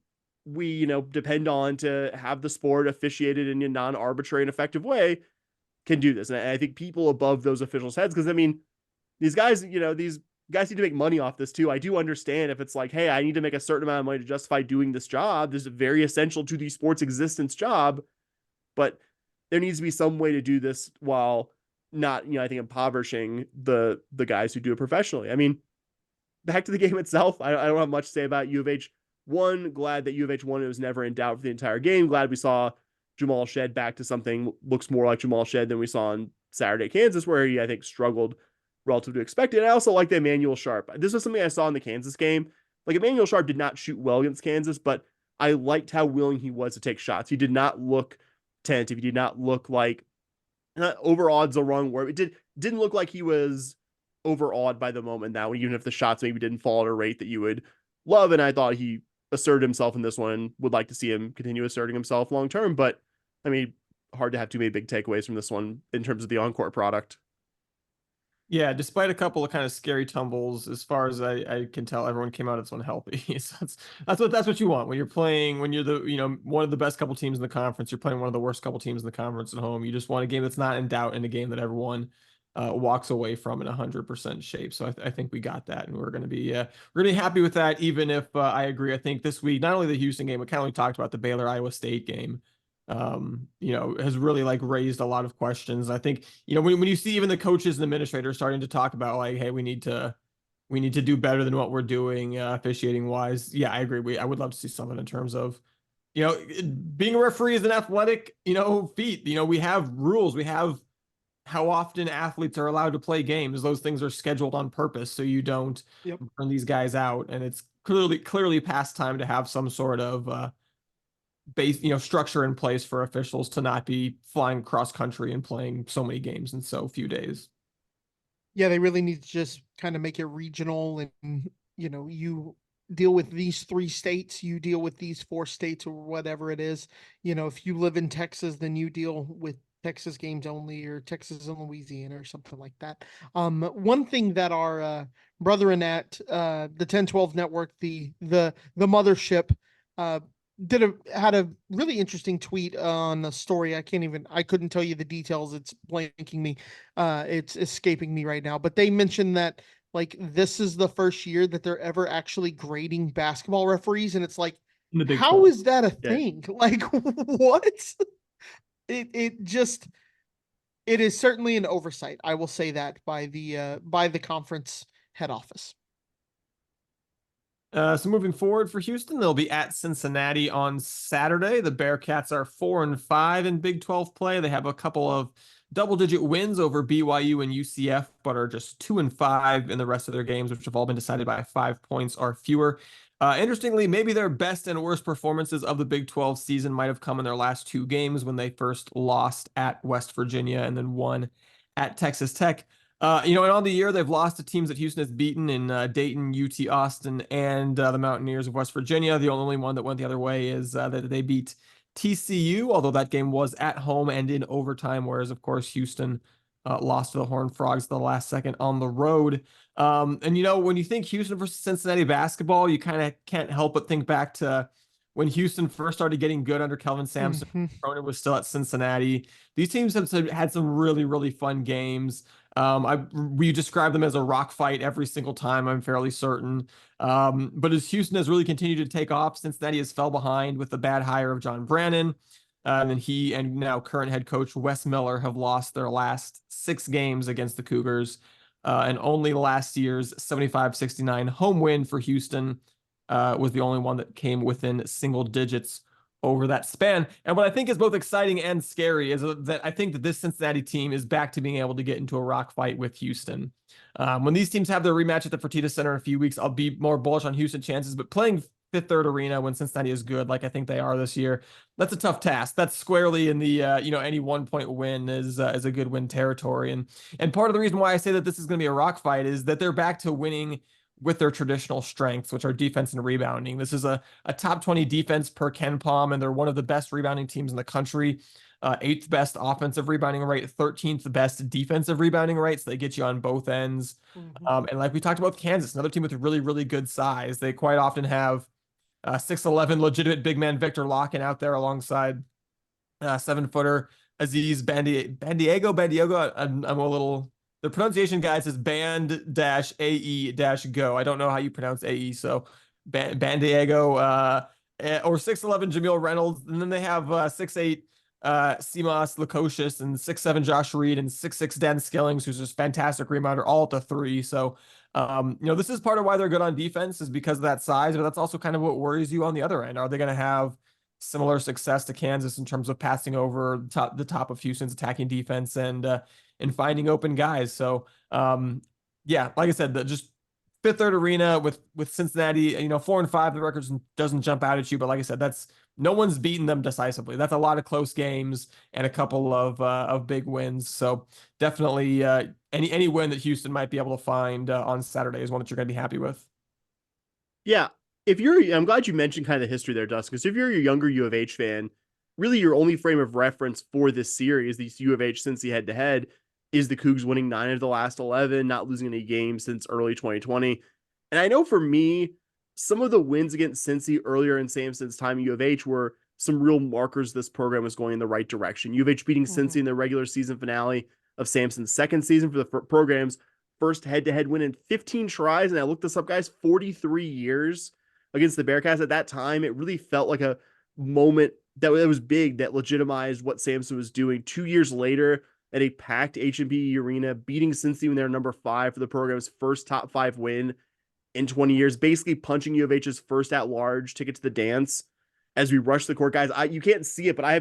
we, depend on to have the sport officiated in a non-arbitrary and effective way, can do this. And I think people above those officials' heads, because I mean, these guys need to make money off this too. I do understand if it's like, hey, I need to make a certain amount of money to justify doing this job. This is very essential to the sport's existence job, but there needs to be some way to do this while not, I think, impoverishing the guys who do it professionally. I mean, back to the game itself, I don't have much to say about U of H. Glad that U of H won. It was never in doubt for the entire game. Glad we saw Jamal Shed back to something looks more like Jamal Shed than we saw on Saturday, Kansas, where he, I think, struggled relative to expected. And I also like the Emmanuel Sharp. This was something I saw in the Kansas game Like Emmanuel Sharp did not shoot well against Kansas, but I liked how willing he was to take shots. He did not look tentative. He did not look like overawed's the wrong word. Didn't look like he was overawed by the moment now, even if the shots maybe didn't fall at a rate that you would love. And I thought he asserted himself in this one and would like to see him continue asserting himself long term. But I mean, hard to have too many big takeaways from this one in terms of the on-court product. Yeah, despite a couple of kind of scary tumbles, as far as I can tell, everyone came out of this one healthy. So that's what you want when you're playing, when you're the, one of the best couple teams in the conference, you're playing one of the worst couple teams in the conference at home. You just want a game that's not in doubt and a game that everyone walks away from in 100% shape. So I think we got that, and we're gonna be happy with that. Even if I agree, I think this week not only the Houston game, but kind of we talked about the Baylor Iowa State game. Has really like raised a lot of questions. I think, when you see even the coaches and administrators starting to talk about like, hey, we need to do better than what we're doing officiating wise. Yeah, I agree. I would love to see something in terms of, being a referee is an athletic, feat. We have rules. We have how often athletes are allowed to play games. Those things are scheduled on purpose so you don't burn these guys out. And it's clearly past time to have some sort of base, structure in place for officials to not be flying cross country and playing so many games in so few days. Yeah, they really need to just kind of make it regional, and you deal with these 3 states, you deal with these 4 states, or whatever it is. If you live in Texas, then you deal with Texas games only, or Texas and Louisiana, or something like that. One thing that our brethren at the 1012 network, the mothership, had a really interesting tweet on a story. I couldn't tell you the details. It's blanking me. It's escaping me right now, but they mentioned that like this is the first year that they're ever actually grading basketball referees. And it's like, how is that a thing? Like, what? It is certainly an oversight. I will say that by the conference head office. So moving forward for Houston, they'll be at Cincinnati on Saturday. The Bearcats are 4-5 in Big 12 play. They have a couple of double-digit wins over BYU and UCF, but are just 2-5 in the rest of their games, which have all been decided by 5 points or fewer. Interestingly, maybe their best and worst performances of the Big 12 season might have come in their last 2 games when they first lost at West Virginia and then won at Texas Tech. And on the year, they've lost to teams that Houston has beaten in Dayton, UT Austin, and the Mountaineers of West Virginia. The only one that went the other way is that they beat TCU, although that game was at home and in overtime, whereas, of course, Houston lost to the Horned Frogs the last second on the road. And, when you think Houston versus Cincinnati basketball, you kind of can't help but think back to when Houston first started getting good under Kelvin Sampson. Mm-hmm. Cronin was still at Cincinnati. These teams have had some really, really fun games. We describe them as a rock fight every single time, I'm fairly certain. But as Houston has really continued to take off, Cincinnati has fell behind with the bad hire of John Brannon. And then he and now current head coach Wes Miller have lost their last 6 games against the Cougars. And only last year's 75-69 home win for Houston was the only one that came within single digits over that span. And what I think is both exciting and scary is that I think that this Cincinnati team is back to being able to get into a rock fight with Houston. When these teams have their rematch at the Fertitta Center in a few weeks, I'll be more bullish on Houston chances, but playing Fifth Third Arena when Cincinnati is good, like I think they are this year, that's a tough task. That's squarely in the, any 1-point win is a good win territory. And part of the reason why I say that this is going to be a rock fight is that they're back to winning with their traditional strengths, which are defense and rebounding. This is a top 20 defense per KenPom, and they're one of the best rebounding teams in the country. 8th best offensive rebounding rate, 13th best defensive rebounding rate. So they get you on both ends. Mm-hmm. And like we talked about with Kansas, another team with really, really good size. They quite often have 6'11" legitimate big man Victor Locken out there alongside 7-footer Aziz Bandiego. I'm a little... The pronunciation, guys, is band-ae-go. I don't know how you pronounce AE, so Bandiego or 6'11" Jameel Reynolds. And then they have 6'8" Simas Lukosius and 6'7" Josh Reed and 6'6" Dan Skillings, who's just fantastic rebounder, all at the 3. So, this is part of why they're good on defense is because of that size, but that's also kind of what worries you on the other end. Are they going to have similar success to Kansas in terms of passing over the top of Houston's attacking defense and finding open guys? So, like I said, just Fifth Third Arena with Cincinnati, 4-5, the record doesn't jump out at you, but like I said, that's no one's beaten them decisively. That's a lot of close games and a couple of big wins. So definitely any win that Houston might be able to find on Saturday is one that you're going to be happy with. Yeah, I'm glad you mentioned kind of the history there, Dustin, because if you're a younger U of H fan, really your only frame of reference for this series, these U of H Cincy head to head, is the Cougs winning 9 of the last 11, not losing any games since early 2020. And I know for me, some of the wins against Cincy earlier in Sampson's time at U of H were some real markers this program was going in the right direction. U of H beating Cincy in the regular season finale of Sampson's second season for the program's first head-to-head win in 15 tries. And I looked this up, guys, 43 years against the Bearcats. At that time, it really felt like a moment that was big, that legitimized what Sampson was doing. 2 years later, at a packed H&B arena, beating Cincy when they're number 5 for the program's first top 5 win in 20 years, basically punching U of H's first at-large ticket to the dance as we rush the court. Guys, you can't see it, but I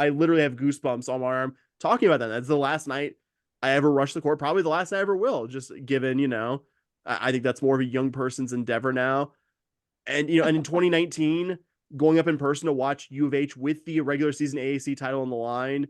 literally have goosebumps on my arm talking about that. That's the last night I ever rushed the court, probably the last I ever will, just given, I think that's more of a young person's endeavor now. And, and in 2019, going up in person to watch U of H with the regular season AAC title on the line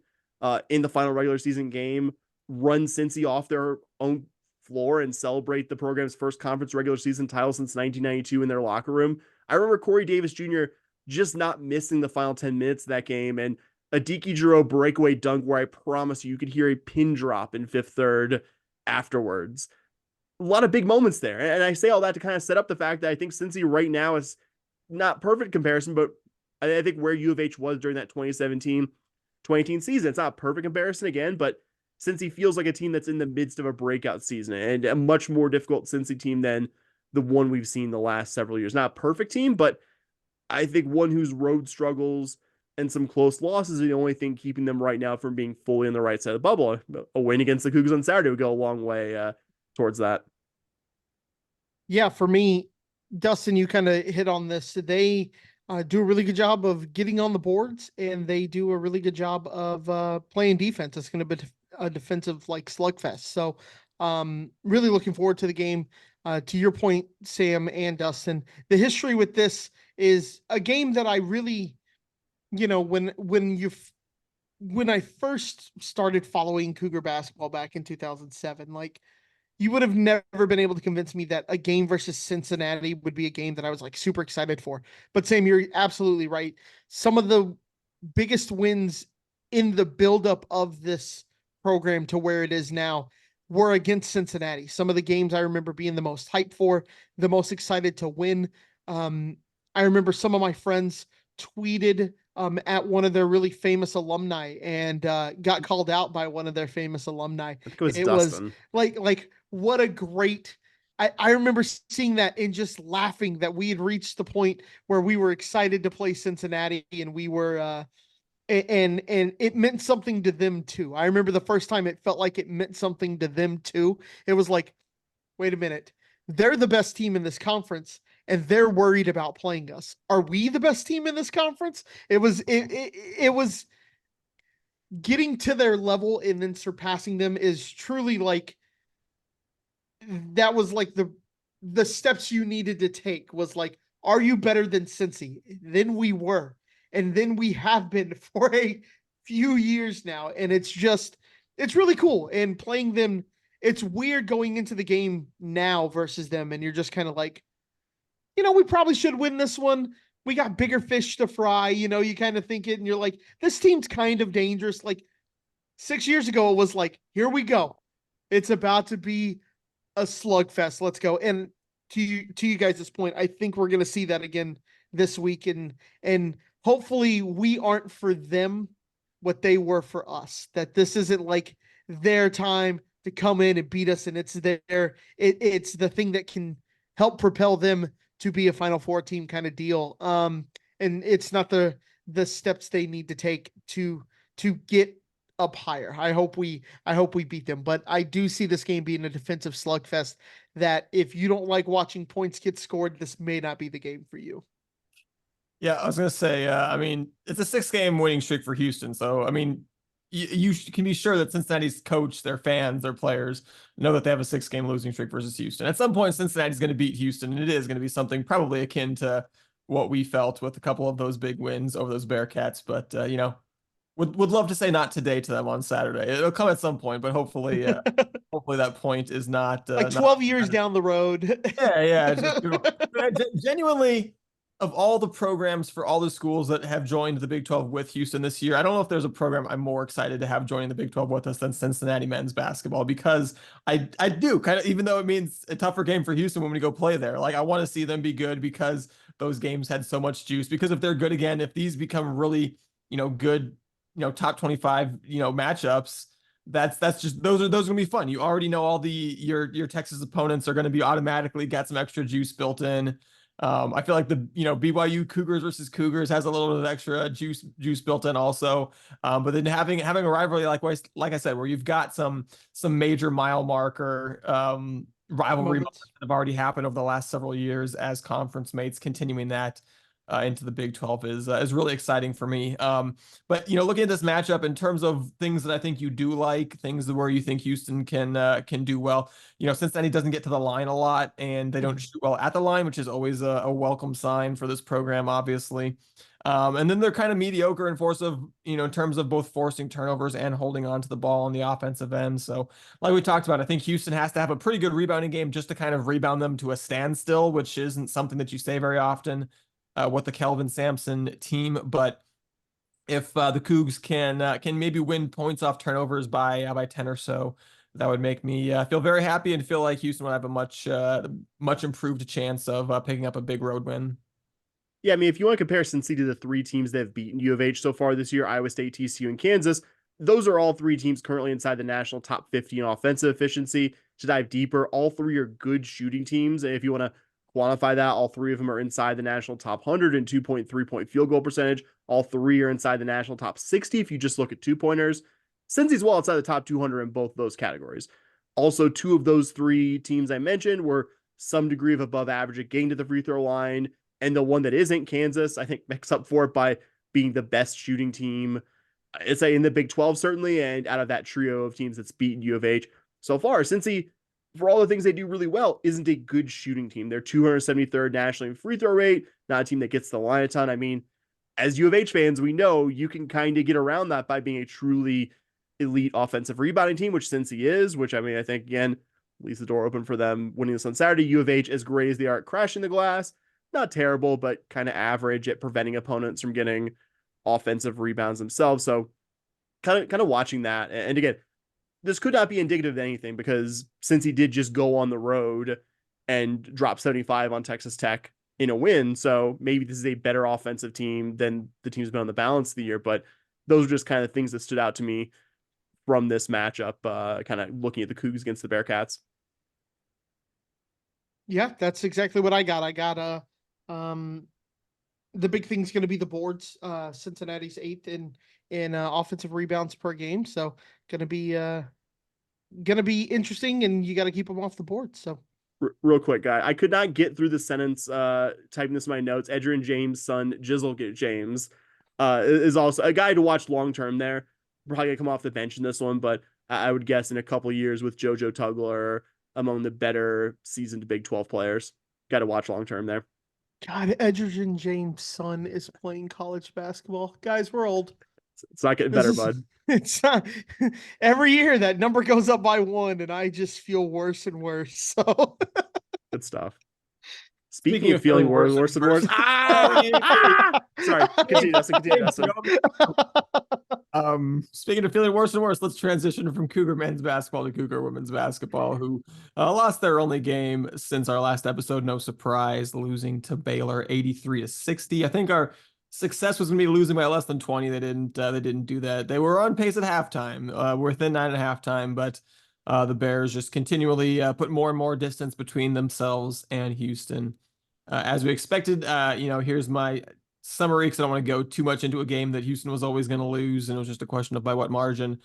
in the final regular season game, run Cincy off their own floor and celebrate the program's first conference regular season title since 1992 in their locker room. I remember Corey Davis Jr. just not missing the final 10 minutes of that game, and a Deke Giroux breakaway dunk where I promise you could hear a pin drop in Fifth Third afterwards. A lot of big moments there. And I say all that to kind of set up the fact that I think Cincy right now is not perfect comparison, but I think where U of H was during that 2017-2018 season, it's not a perfect comparison again, but Cincy feels like a team that's in the midst of a breakout season and a much more difficult Cincy team than the one we've seen the last several years. Not a perfect team, but I think one whose road struggles and some close losses are the only thing keeping them right now from being fully on the right side of the bubble. A win against the Cougars on Saturday would go a long way towards that. Yeah, for me, Dustin, you kind of hit on this. They do a really good job of getting on the boards, and they do a really good job of playing defense. It's going to be a defensive like slugfest. So, really looking forward to the game. To your point, Sam and Dustin, the history with this is a game that I really, when I first started following Cougar basketball back in 2007, like you would have never been able to convince me that a game versus Cincinnati would be a game that I was like super excited for. But Sam, you're absolutely right. Some of the biggest wins in the buildup of this program to where it is now were against Cincinnati. Some of the games I remember being the most hyped for, the most excited to win. I remember some of my friends tweeted at one of their really famous alumni and got called out by one of their famous alumni. I think it was It Dustin. was like what a great. I remember seeing that and just laughing that we had reached the point where we were excited to play Cincinnati and we were and it meant something to them too. I remember the first time it felt like it meant something to them too. It was like, wait a minute, they're the best team in this conference and they're worried about playing us. Are we the best team in this conference? It was getting to their level and then surpassing them is truly like that was like the steps you needed to take was like, are you better than Cincy? Then we were. And then we have been for a few years now. And it's really cool. And playing them, it's weird going into the game now versus them. And you're just kind of like, we probably should win this one. We got bigger fish to fry. You kind of think it and you're like, this team's kind of dangerous. Like 6 years ago, it was like, here we go. It's about to be a slugfest. Let's go. And to you guys' point, I think we're going to see that again this week. And hopefully we aren't for them what they were for us, that this isn't like their time to come in and beat us. And it's it's the thing that can help propel them to be a Final Four team kind of deal. And it's not the steps they need to take to get up higher. I hope we beat them, but I do see this game being a defensive slugfest that if you don't like watching points get scored, this may not be the game for you. Yeah, I was going to say, it's a 6-game winning streak for Houston. So, you can be sure that Cincinnati's coach, their fans, their players know that they have a 6-game losing streak versus Houston. At some point, Cincinnati's going to beat Houston, and it is going to be something probably akin to what we felt with a couple of those big wins over those Bearcats. But would love to say not today to them on Saturday. It'll come at some point, but hopefully, hopefully that point is not Like not 12 years down the road. yeah. It's just, genuinely, of all the programs for all the schools that have joined the Big 12 with Houston this year, I don't know if there's a program I'm more excited to have joining the Big 12 with us than Cincinnati men's basketball, because I do kind of, even though it means a tougher game for Houston when we go play there, like I want to see them be good because those games had so much juice. Because if they're good again, if these become really, good, top 25, matchups, that's just those gonna be fun. You already know all your Texas opponents are gonna be automatically got some extra juice built in. I feel like the BYU Cougars versus Cougars has a little bit of extra juice built in also. But then having a rivalry like I said, where you've got some major mile marker rivalry moments that have already happened over the last several years as conference mates, continuing that into the Big 12 is really exciting for me. But looking at this matchup in terms of things that I think you do like, things where you think Houston can do well. Cincinnati doesn't get to the line a lot, and they don't shoot well at the line, which is always a welcome sign for this program, obviously. And then they're kind of mediocre in force of, in terms of both forcing turnovers and holding on to the ball on the offensive end. So like we talked about, I think Houston has to have a pretty good rebounding game just to kind of rebound them to a standstill, which isn't something that you say very often with the Kelvin Sampson team. But if the Cougs can maybe win points off turnovers by 10 or so, that would make me feel very happy and feel like Houston would have a much improved chance of picking up a big road win. Yeah, I mean, if you want to compare Cincy to the 3 teams that have beaten U of H so far this year, Iowa State, TCU, and Kansas, those are all 3 teams currently inside the national top 50 in offensive efficiency. To dive deeper, all 3 are good shooting teams. And if you want to quantify that, all 3 of them are inside the national top 100 in 2.3-point field goal percentage. All 3 are inside the national top 60 if you just look at 2-pointers. Cincy's well outside the top 200 in both those categories. Also, 2 of those 3 teams I mentioned were some degree of above average at getting to the free throw line. And the one that isn't, Kansas, I think makes up for it by being the best shooting team, it's in the Big 12, certainly, and out of that trio of teams that's beaten U of H so far. Cincy, for all the things they do really well, isn't a good shooting team. They're 273rd nationally in free throw rate, not a team that gets the line a ton. I mean, as U of H fans, we know you can kind of get around that by being a truly elite offensive rebounding team, which Cincy is, which I mean, I think, again, leaves the door open for them winning this on Saturday. U of H, as great as they are at crashing the glass, not terrible, but kind of average at preventing opponents from getting offensive rebounds themselves. So kind of watching that. And again, this could not be indicative of anything because since he did just go on the road and drop 75 on Texas Tech in a win, so maybe this is a better offensive team than the team's been on the balance of the year. But those are just kind of things that stood out to me from this matchup, kind of looking at the Cougs against the Bearcats. Yeah, that's exactly what I got. I got the big thing's going to be the boards. Cincinnati's 8th in offensive rebounds per game, so gonna be interesting, and you got to keep them off the board. So real quick, guy, I could not get through the sentence typing this in my notes. Edgerrin James' son, Jizzle James, is also a guy to watch long term there. Probably gonna come off the bench in this one, but I would guess in a couple years with JoJo Tugler among the better seasoned Big 12 players. Got to watch long term there. God, Edgerrin James' son is playing college basketball. Guys, we're old. It's not getting better, bud. It's not, every year that number goes up by 1, and I just feel worse and worse. So good stuff. Speaking of feeling worse and worse. Sorry, continue, Dustin. Speaking of feeling worse and worse, let's transition from Cougar men's basketball to Cougar women's basketball, who lost their only game since our last episode. No surprise, losing to Baylor 83-60. I think our success was going to be losing by less than 20. They didn't do that. They were on pace at halftime. We're within 9 at halftime, but the Bears just continually put more and more distance between themselves and Houston. As we expected, here's my summary because I don't want to go too much into a game that Houston was always going to lose, and it was just a question of by what margin.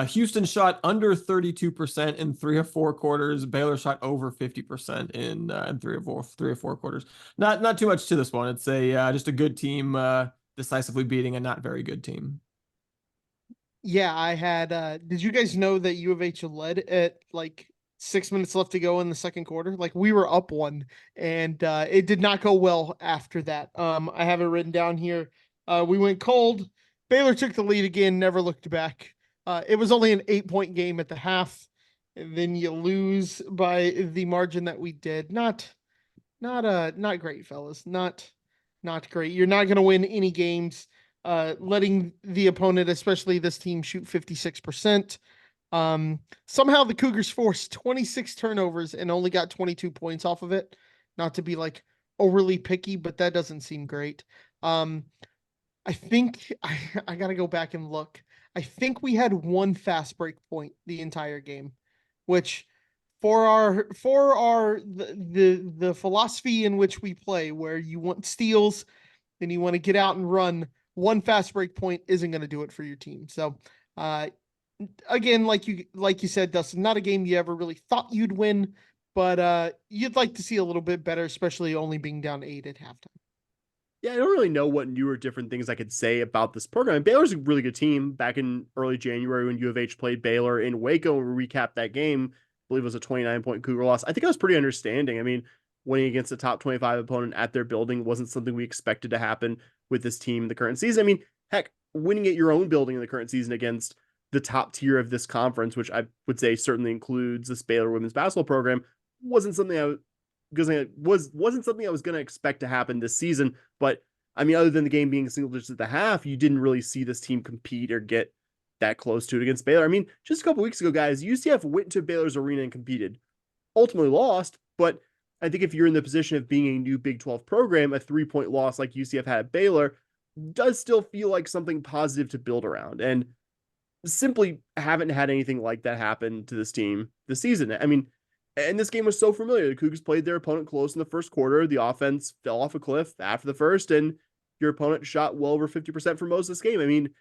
Houston shot under 32% in 3 or 4 quarters. Baylor shot over 50% in 3 or 4 quarters. Not too much to this one. It's just a good team decisively beating a not very good team. Yeah, I had did you guys know that U of H led at like 6 minutes left to go in the second quarter? Like we were up one, and it did not go well after that. I have it written down here. We went cold. Baylor took the lead again, never looked back. It was only an 8 point game at the half, and then you lose by the margin that we did. Not great, fellas. Not great. You're not gonna win any games letting the opponent, especially this team, shoot 56%. Somehow the Cougars forced 26 turnovers and only got 22 points off of it. Not to be like overly picky, but that doesn't seem great. I think I gotta go back and look. I think we had one fast break point the entire game, which for our the philosophy in which we play, where you want steals and you want to get out and run, one fast break point isn't going to do it for your team. So, uh, again, like you said, Dustin, not a game you ever really thought you'd win, but you'd like to see a little bit better, especially only being down 8 at halftime. Yeah, I don't really know what new or different things I could say about this program. Baylor's a really good team. Back in early January when U of H played Baylor in Waco, we recapped that game. I believe it was a 29-point Cougar loss. I think I was pretty understanding. I mean, winning against a top 25 opponent at their building wasn't something we expected to happen with this team in the current season. I mean, heck, winning at your own building in the current season against the top tier of this conference, which I would say certainly includes this Baylor women's basketball program, wasn't something I wasn't something I was going to expect to happen this season. But I mean, other than the game being single digits at the half, you didn't really see this team compete or get that close to it against Baylor. I mean, just a couple weeks ago, guys, UCF went to Baylor's arena and competed, ultimately lost. But I think if you're in the position of being a new Big 12 program, a 3-point loss like UCF had at Baylor does still feel like something positive to build around. And simply haven't had anything like that happen to this team this season. I mean, and this game was so familiar. The Cougars played their opponent close in the first quarter. The offense fell off a cliff after the first, and your opponent shot well over 50% for most of this game. I mean,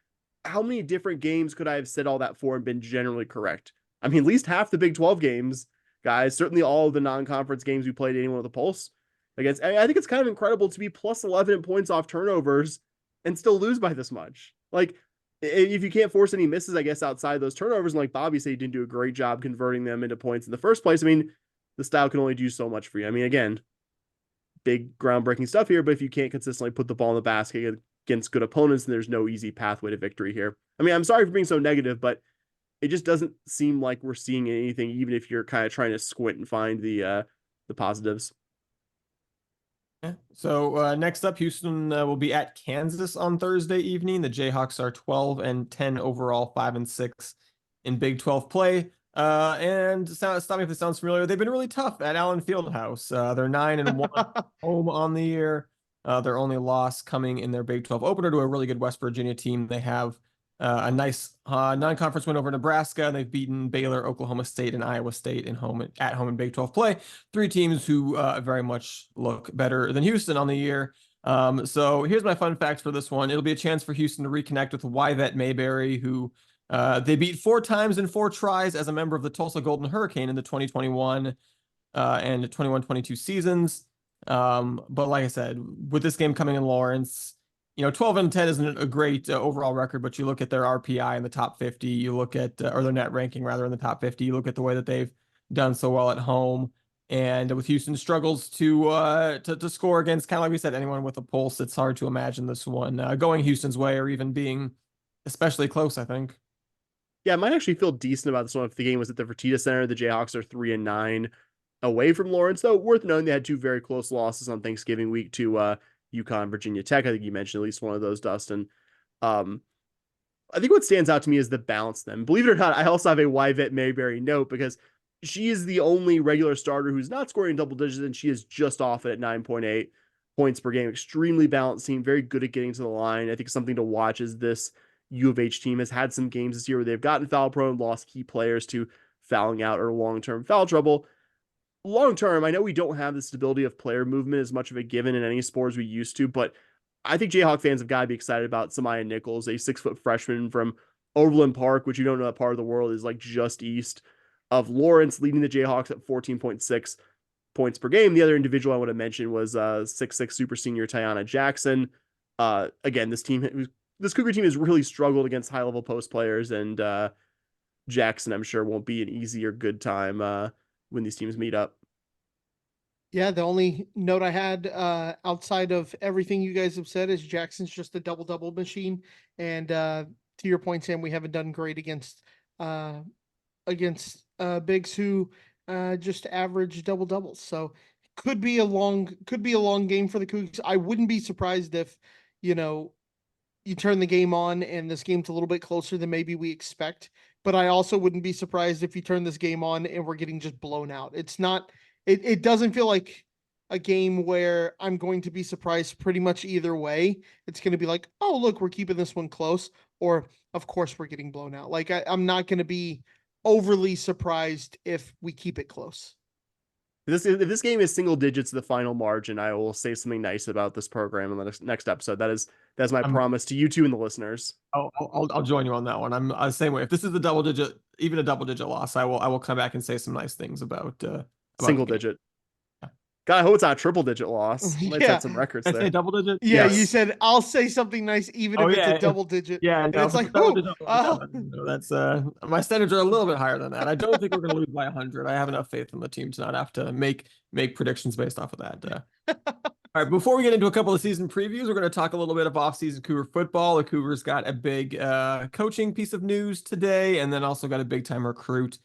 how many different games could I have said all that for and been generally correct? I mean, at least half the Big 12 games, guys, certainly all of the non-conference games we played anyone with a pulse against. I think it's kind of incredible to be plus 11 in points off turnovers and still lose by this much. Like, if you can't force any misses, I guess, outside those turnovers, and like Bobby said, you didn't do a great job converting them into points in the first place. I mean, the style can only do so much for you. I mean, again, big groundbreaking stuff here, but if you can't consistently put the ball in the basket against good opponents, then there's no easy pathway to victory here. I mean, I'm sorry for being so negative, but it just doesn't seem like we're seeing anything, even if you're kind of trying to squint and find the positives. Yeah. So next up, Houston will be at Kansas on Thursday evening. The Jayhawks are 12-10 overall, 5-6 in Big 12 play. And stop me if this sounds familiar. They've been really tough at Allen Fieldhouse. They're 9-1 home on the year. Their only loss coming in their Big 12 opener to a really good West Virginia team. They have a nice non-conference win over Nebraska. They've beaten Baylor, Oklahoma State, and Iowa State at home in Big 12 play. Three teams who very much look better than Houston on the year. So here's my fun fact for this one. It'll be a chance for Houston to reconnect with Yvette Mayberry, who they beat 4 times in 4 tries as a member of the Tulsa Golden Hurricane in the 2021 and 21-22 seasons. But like I said, with this game coming in Lawrence, 12-10 isn't a great overall record, but you look at their RPI in the top 50, you look at, or their net ranking rather in the top 50, you look at the way that they've done so well at home. And with Houston struggles to score against, kind of like we said, anyone with a pulse, it's hard to imagine this one going Houston's way or even being especially close, I think. Yeah, I might actually feel decent about this one if the game was at the Fertitta Center. The Jayhawks are 3-9 away from Lawrence, though worth knowing they had 2 very close losses on Thanksgiving week to UConn, Virginia Tech. I think you mentioned at least one of those, Dustin. I think what stands out to me is the balance then. Believe it or not, I also have a Yvette Mayberry note because she is the only regular starter who's not scoring double digits, and she is just off it at 9.8 points per game. Extremely balanced team, very good at getting to the line. I think something to watch is this U of H team has had some games this year where they've gotten foul prone, lost key players to fouling out or long-term foul trouble. Long term, I know we don't have the stability of player movement as much of a given in any sport as we used to, but I think Jayhawk fans have got to be excited about Samaya Nichols, a 6-foot freshman from Overland Park, which you don't know that part of the world is like just east of Lawrence, leading the Jayhawks at 14.6 points per game. The other individual I want to mention was 6'6" super senior Tiana Jackson. Again, this team this Cougar team has really struggled against high level post players, and Jackson, I'm sure, won't be an easy or good time when these teams meet up. Yeah, the only note I had outside of everything you guys have said is Jackson's just a double machine. And to your point, Sam, we haven't done great uh, bigs who just average double doubles. So could be a long game for the Cougs. I wouldn't be surprised if, you know, you turn the game on and this game's a little bit closer than maybe we expect. But I also wouldn't be surprised if you turn this game on and we're getting just blown out. It's not, it doesn't feel like a game where I'm going to be surprised pretty much either way. It's going to be like, oh, look, we're keeping this one close. Or, of course, we're getting blown out. Like, I'm not going to be overly surprised if we keep it close. If this game is single digits, the final margin, I will say something nice about this program in the next episode. That's my promise to you two and the listeners. I'll join you on that one. I'm the same way. If this is even a double digit loss, I will come back and say some nice things about single digit. God, I hope it's not a triple digit loss. Might set some records there. Say double digit? Yeah, yes. You said I'll say something nice even if it's a double digit. Yeah, and it's like, that's my standards are a little bit higher than that. I don't think we're going to lose by 100. I have enough faith in the team to not have to make predictions based off of that. All right, before we get into a couple of season previews, we're going to talk a little bit of off-season Cougar football. The Cougars got a big coaching piece of news today, and then also got a big-time recruit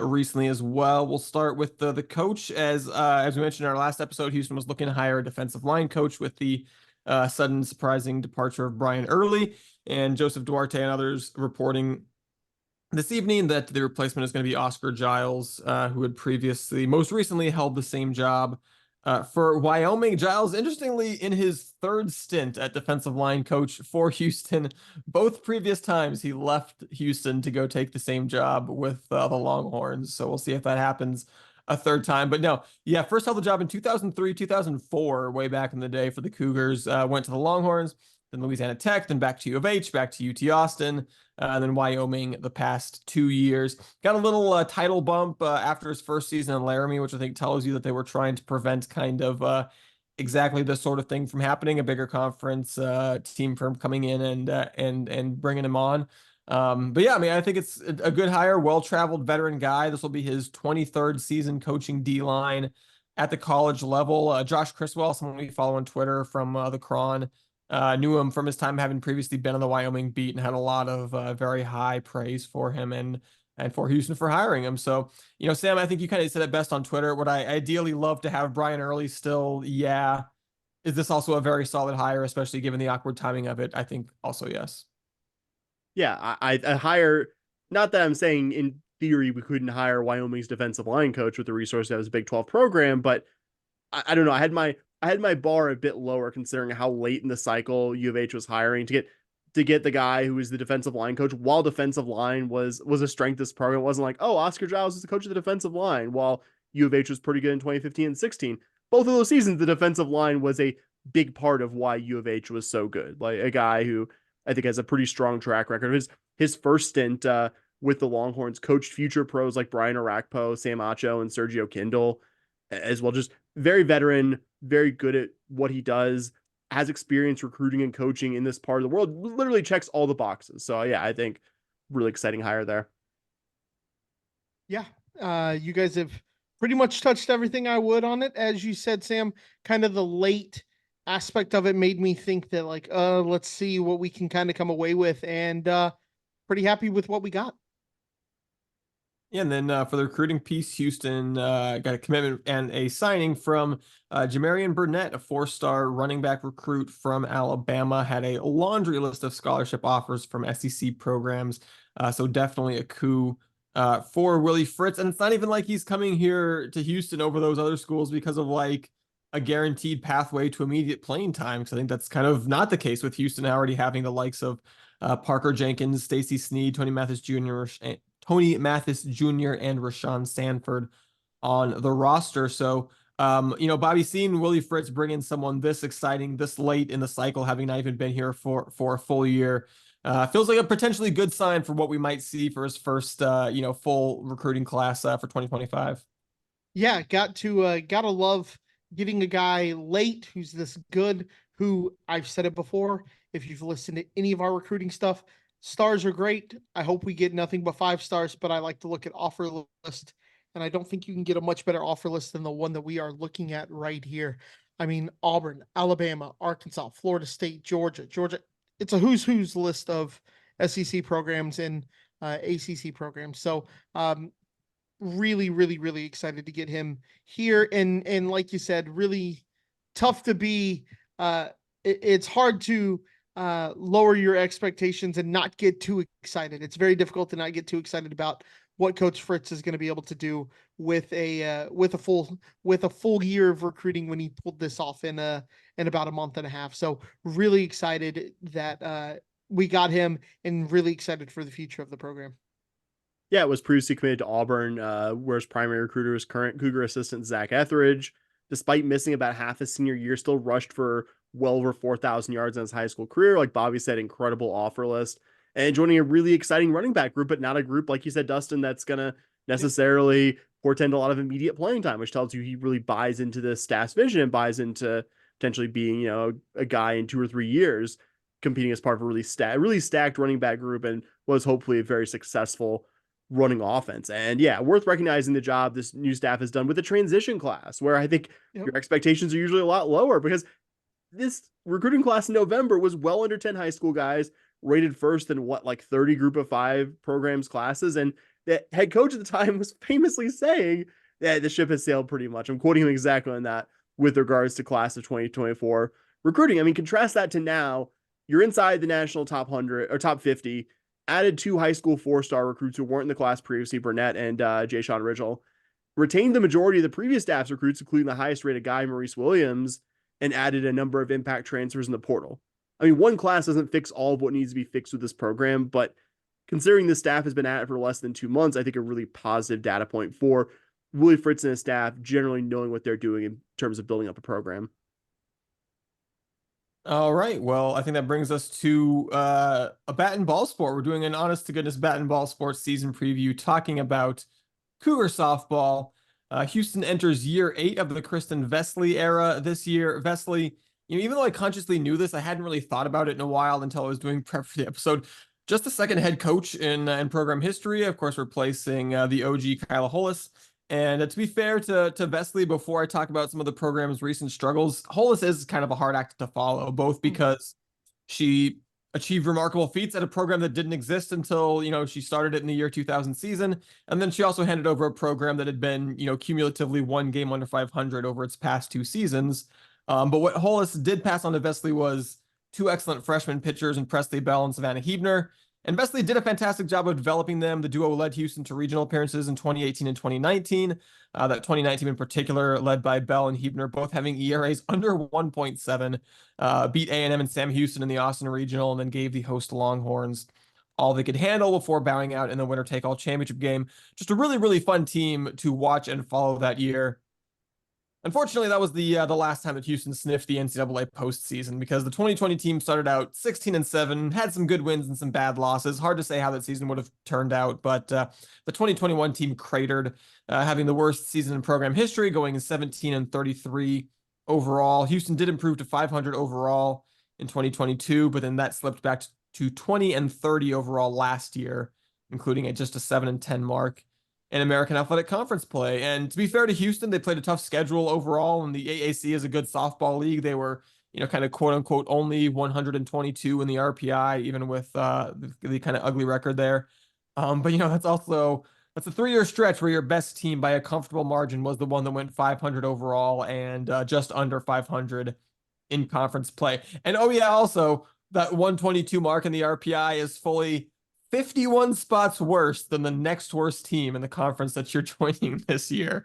recently as well. We'll start with the coach. As we mentioned in our last episode, Houston was looking to hire a defensive line coach with the sudden surprising departure of Brian Early, and Joseph Duarte and others reporting this evening that the replacement is going to be Oscar Giles, who had most recently held the same job for Wyoming. Giles, interestingly, in his third stint at defensive line coach for Houston, both previous times he left Houston to go take the same job with the Longhorns. So we'll see if that happens a third time. But no, yeah, first held the job in 2003, 2004, way back in the day for the Cougars. Went to the Longhorns, then Louisiana Tech, then back to U of H, back to UT Austin, then Wyoming the past 2 years. Got a little title bump after his first season in Laramie, which I think tells you that they were trying to prevent kind of exactly this sort of thing from happening, a bigger conference team from coming in and bringing him on. But yeah, I mean, I think it's a good hire, well-traveled veteran guy. This will be his 23rd season coaching D-line at the college level. Josh Criswell, someone we follow on Twitter from the Cron, knew him from his time having previously been on the Wyoming beat and had a lot of very high praise for him and for Houston for hiring him. So, Sam, I think you kind of said it best on Twitter. Would I ideally love to have Brian Early still? Yeah. Is this also a very solid hire, especially given the awkward timing of it? I think also yes. Yeah, I hire, not that I'm saying in theory we couldn't hire Wyoming's defensive line coach with the resources of his Big 12 program, but I don't know. I had my bar a bit lower considering how late in the cycle U of H was hiring to get the guy who was the defensive line coach while defensive line was a strength of this program. It wasn't like, oh, Oscar Giles is the coach of the defensive line while U of H was pretty good in 2015 and 16. Both of those seasons, the defensive line was a big part of why U of H was so good. Like a guy who I think has a pretty strong track record. His first stint with the Longhorns coached future pros like Brian Arakpo, Sam Acho, and Sergio Kindle as well. Just very veteran, very good at what he does, has experience recruiting and coaching in this part of the world, literally checks all the boxes. So yeah, I think really exciting hire there. Yeah. You guys have pretty much touched everything I would on it. As you said, Sam, kind of the late aspect of it made me think that like, let's see what we can kind of come away with, and pretty happy with what we got. Yeah, and then for the recruiting piece, Houston got a commitment and a signing from Jamarian Burnett, a 4-star running back recruit from Alabama. Had a laundry list of scholarship offers from SEC programs, so definitely a coup for Willie Fritz. And it's not even like he's coming here to Houston over those other schools because of like a guaranteed pathway to immediate playing time, because I think that's kind of not the case with Houston already having the likes of Parker Jenkins, Stacy Sneed, Tony Mathis Jr., and Rashawn Sanford on the roster. So, Bobby, seeing Willie Fritz bring in someone this exciting, this late in the cycle, having not even been here for a full year, feels like a potentially good sign for what we might see for his first, full recruiting class for 2025. Yeah, gotta love getting a guy late who's this good, who I've said it before, If you've listened to any of our recruiting stuff, stars are great. I hope we get nothing but 5 stars, but I like to look at offer list, and I don't think you can get a much better offer list than the one that we are looking at right here. I mean, Auburn, Alabama, Arkansas, Florida State, Georgia. It's a who's list of SEC programs and ACC programs. So really, really, really excited to get him here. And like you said, really tough to be. It's hard to lower your expectations and not get too excited. It's very difficult to not get too excited about what Coach Fritz is going to be able to do with a full year of recruiting when he pulled this off in about a month and a half. So really excited that we got him, and really excited for the future of the program. Yeah, it was previously committed to Auburn, where his primary recruiter is current Cougar assistant Zach Etheridge. Despite missing about half his senior year, still rushed for well over 4,000 yards in his high school career. Like Bobby said, incredible offer list. And joining a really exciting running back group, but not a group, like you said, Dustin, that's going to necessarily portend a lot of immediate playing time, which tells you he really buys into the staff's vision and buys into potentially being, a guy in 2 or 3 years competing as part of a really stacked running back group, and was hopefully a very successful running offense. And yeah, worth recognizing the job this new staff has done with the transition class, where I think your expectations are usually a lot lower, because this recruiting class in November was well under 10 high school guys, rated first in 30 group of 5 programs classes. And the head coach at the time was famously saying that the ship has sailed pretty much. I'm quoting him exactly on that with regards to class of 2024 recruiting. I mean, contrast that to now. You're inside the national top 100 or top 50, added 2 high school 4-star recruits who weren't in the class previously, Burnett and Jay Sean Ridgel, retained the majority of the previous staff's recruits, including the highest rated guy, Maurice Williams, and added a number of impact transfers in the portal. I mean, one class doesn't fix all of what needs to be fixed with this program, but considering the staff has been at it for less than 2 months, I think a really positive data point for Willie Fritz and his staff generally knowing what they're doing in terms of building up a program. All right. Well, I think that brings us to a bat and ball sport. We're doing an honest to goodness bat and ball sports season preview, talking about Cougar softball. Houston enters year 8 of the Kristen Vesley era this year. Vesley, even though I consciously knew this, I hadn't really thought about it in a while until I was doing prep for the episode. Just the second head coach in program history, of course, replacing the OG Kyla Hollis. And to be fair to Vesley, before I talk about some of the program's recent struggles, Hollis is kind of a hard act to follow, both because she achieved remarkable feats at a program that didn't exist until, she started it in the year 2000 season. And then she also handed over a program that had been, cumulatively 1 game under 500 over its past 2 seasons. But what Hollis did pass on to Vesley was 2 excellent freshman pitchers in Presley Bell and Savannah Hebner. And Vesley did a fantastic job of developing them. The duo led Houston to regional appearances in 2018 and 2019. That 2019 in particular, led by Bell and Hebner, both having ERAs under 1.7. Beat A&M and Sam Houston in the Austin Regional, and then gave the host Longhorns all they could handle before bowing out in the winner-take-all championship game. Just a really, really fun team to watch and follow that year. Unfortunately, that was the last time that Houston sniffed the NCAA postseason, because the 2020 team started out 16-7, had some good wins and some bad losses. Hard to say how that season would have turned out, but the 2021 team cratered, having the worst season in program history, going 17-33 overall. Houston did improve to 500 overall in 2022, but then that slipped back to 20-30 overall last year, including just a 7-10 mark in American Athletic Conference play. And to be fair to Houston, they played a tough schedule overall, and the AAC is a good softball league. They were, kind of quote unquote only 122 in the RPI, even with the kind of ugly record there. But that's a 3-year stretch where your best team by a comfortable margin was the one that went 500 overall and just under 500 in conference play. And also that 122 mark in the RPI is fully 51 spots worse than the next worst team in the conference that you're joining this year.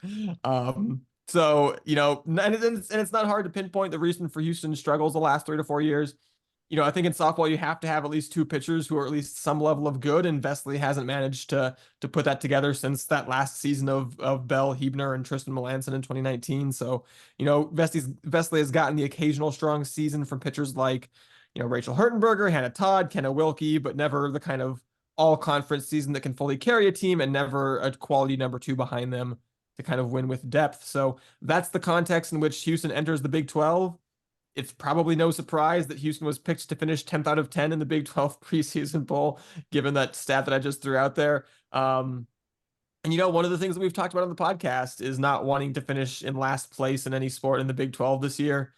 So, and it's not hard to pinpoint the reason for Houston's struggles the last 3 to 4 years. I think in softball, you have to have at least 2 pitchers who are at least some level of good, and Vesley hasn't managed to put that together since that last season of Bell, Hebner, and Tristan Melanson in 2019. So, Vesley has gotten the occasional strong season from pitchers like, Rachel Hertenberger, Hannah Todd, Kenna Wilkie, but never the kind of all-conference season that can fully carry a team, and never a quality number 2 behind them to kind of win with depth. So that's the context in which Houston enters the Big 12. it's probably no surprise that Houston was picked to finish 10th out of 10 in the Big 12 preseason poll, given that stat that I just threw out there. And one of the things that we've talked about on the podcast is not wanting to finish in last place in any sport in the Big 12 this year.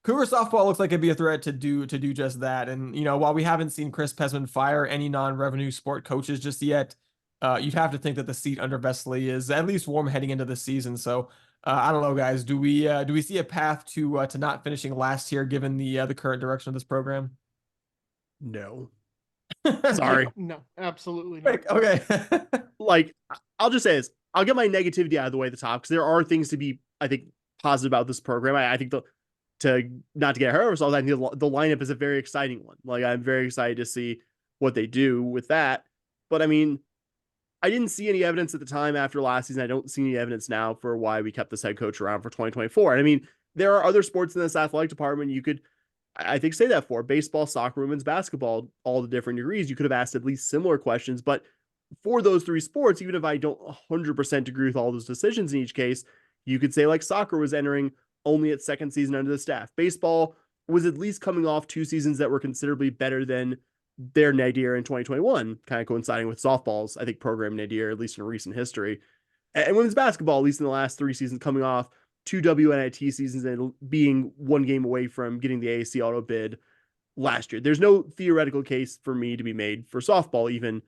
Cougar softball looks like it'd be a threat to do just that. And while we haven't seen Chris Pesman fire any non-revenue sport coaches just yet, you'd have to think that the seat under Vesely is at least warm heading into the season. So I don't know, guys. Do we see a path to not finishing last here, given the current direction of this program? No. Sorry. No, absolutely not. Okay. Like, I'll just say this. I'll get my negativity out of the way at the top, because there are things to be, I think, positive about this program. I think to not to get ahead of ourselves, I think the lineup is a very exciting one. Like, I'm very excited to see what they do with that. But I mean, I didn't see any evidence at the time after last season. I don't see any evidence now for why we kept this head coach around for 2024. And I mean, there are other sports in this athletic department you could, I think, say that for. Baseball, soccer, women's basketball, all the different degrees. You could have asked at least similar questions. But for those three sports, even if I don't 100% agree with all those decisions in each case, you could say like soccer was entering only its second season under the staff. Baseball was at least coming off 2 seasons that were considerably better than their nadir in 2021, kind of coinciding with softball's, I think, program nadir, at least in recent history. And women's basketball, at least in the last 3 seasons, coming off 2 WNIT seasons and being 1 game away from getting the AAC auto bid last year. There's no theoretical case for me to be made for softball, even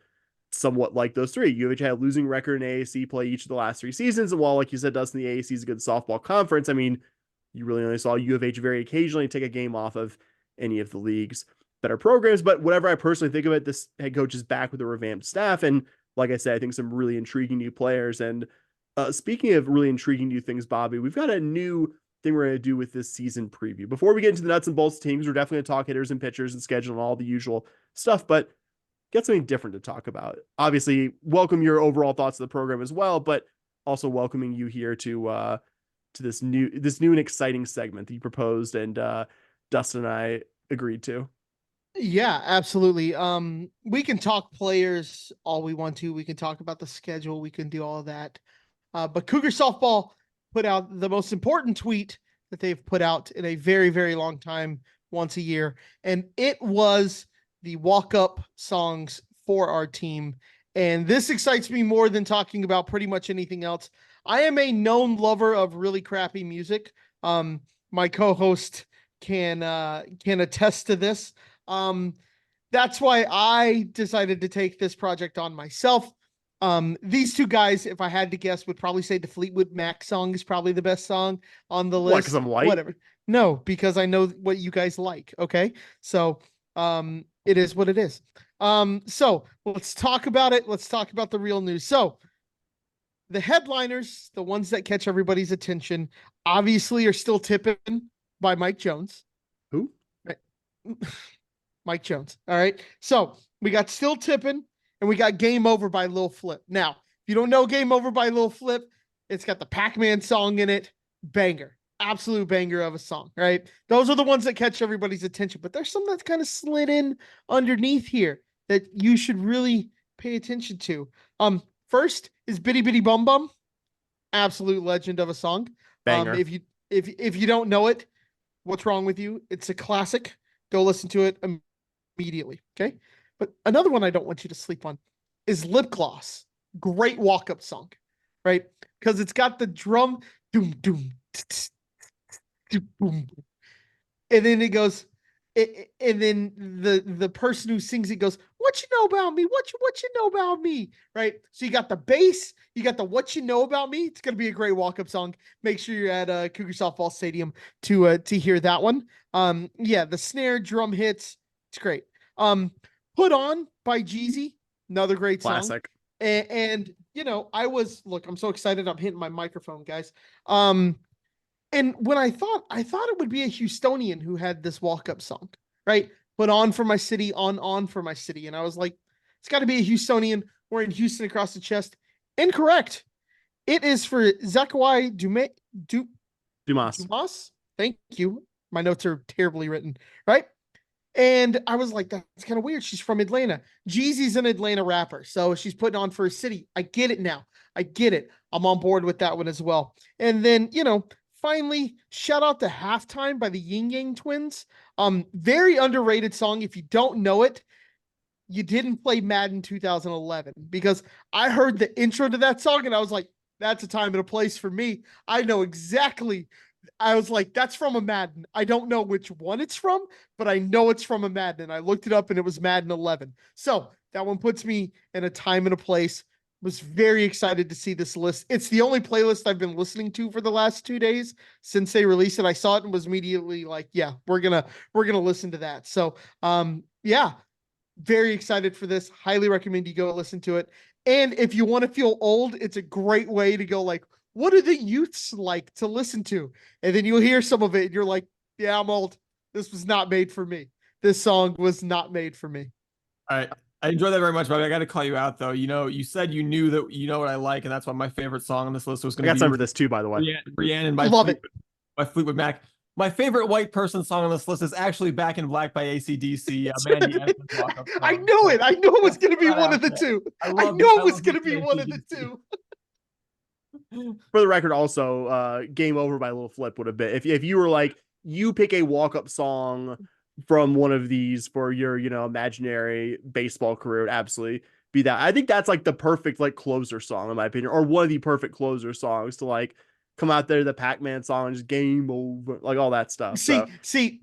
somewhat like those 3. UH had a losing record in AAC play each of the last 3 seasons. And while, like you said, Dustin, the AAC is a good softball conference, I mean, you really only saw U of H very occasionally take a game off of any of the league's better programs. But whatever I personally think of it, this head coach is back with a revamped staff. And like I said, I think some really intriguing new players. And speaking of really intriguing new things, Bobby, we've got a new thing we're going to do with this season preview. Before we get into the nuts and bolts of teams, we're definitely going to talk hitters and pitchers and schedule and all the usual stuff, but get something different to talk about. Obviously, welcome your overall thoughts of the program as well, but also welcoming you here to this new and exciting segment that you proposed and Dustin and I agreed to. Yeah, absolutely. We can talk players all we want to. We can talk about the schedule. We can do all of that. But Cougar softball put out the most important tweet that they've put out in a very, very long time, once a year. And it was the walk-up songs for our team. And this excites me more than talking about pretty much anything else. I am a known lover of really crappy music. My co-host can attest to this. That's why I decided to take this project on myself. These 2 guys, if I had to guess, would probably say the Fleetwood Mac song is probably the best song on the list. What, 'cause I'm white? Whatever. No, because I know what you guys like. Okay. So, it is what it is. So let's talk about it. Let's talk about the real news. So the headliners, the ones that catch everybody's attention, obviously are Still Tippin' by Mike Jones. Who? Mike Jones. All right. So we got Still Tippin' and we got Game Over by Lil Flip. Now, if you don't know Game Over by Lil Flip, it's got the Pac-Man song in it. Banger. Absolute banger of a song, right? Those are the ones that catch everybody's attention, but there's some that's kind of slid in underneath here that you should really pay attention to. First is Bidi Bidi Bum Bum. Absolute legend of a song. Banger. If you don't know it, what's wrong with you? It's a classic. Go listen to it immediately. Okay. But another one I don't want you to sleep on is Lip Gloss. Great walk-up song, right? Because it's got the drum doom doom boom, and then it goes, and then the person who sings it goes, "What you know about me? What you know about me?" Right? So you got the bass, you got the "What you know about me." It's gonna be a great walk-up song. Make sure you're at Cougar Softball Stadium to hear that one. Yeah, the snare drum hits, it's great. Put On by Jeezy, another great song. Classic. And I'm so excited. I'm hitting my microphone, guys. And when I thought it would be a Houstonian who had this walk-up song, right? Put On for my city, on for my city. And I was like, it's got to be a Houstonian. We're in Houston across the chest. Incorrect. It is for Zachary Dumas. Thank you. My notes are terribly written, right? And I was like, that's kind of weird. She's from Atlanta. Jeezy's an Atlanta rapper, so she's putting on for a city. I get it now. I get it. I'm on board with that one as well. And then, finally, shout out to Halftime by the Yin Yang Twins. Very underrated song. If you don't know it, you didn't play Madden 2011, because I heard the intro to that song and I was like, that's a time and a place for me. I know exactly. I was like, that's from a Madden. I don't know which one it's from, but I know it's from a Madden. And I looked it up and it was Madden 11. So that one puts me in a time and a place. Was very excited to see this list. It's the only playlist I've been listening to for the last 2 days since they released it. I saw it and was immediately like, yeah, we're gonna listen to that. So yeah, very excited for this. Highly recommend you go listen to it. And if you want to feel old, it's a great way to go like, what do the youths like to listen to? And then you'll hear some of it and you're like, yeah, I'm old. This was not made for me. This song was not made for me. All right. I enjoy that very much, but I got to call you out though. You know, you said you knew that you know what I like, and that's why my favorite song on this list was I going to got be some for this too, by the way. Rhiannon Love it. by Fleetwood Mac. My favorite white person song on this list is actually Back in Black by AC/DC. Mandy Evans walk-up song. I knew it. I knew it was going to be one of the two. I knew it was going to be one of the two. For the record, also, Game Over by Lil Flip would have been, if you were like, you pick a walk-up song from one of these for your, imaginary baseball career, would absolutely be that. I think that's like the perfect like closer song, in my opinion, or one of the perfect closer songs to like come out there, the Pac-Man song, just Game Over, like all that stuff. See, don't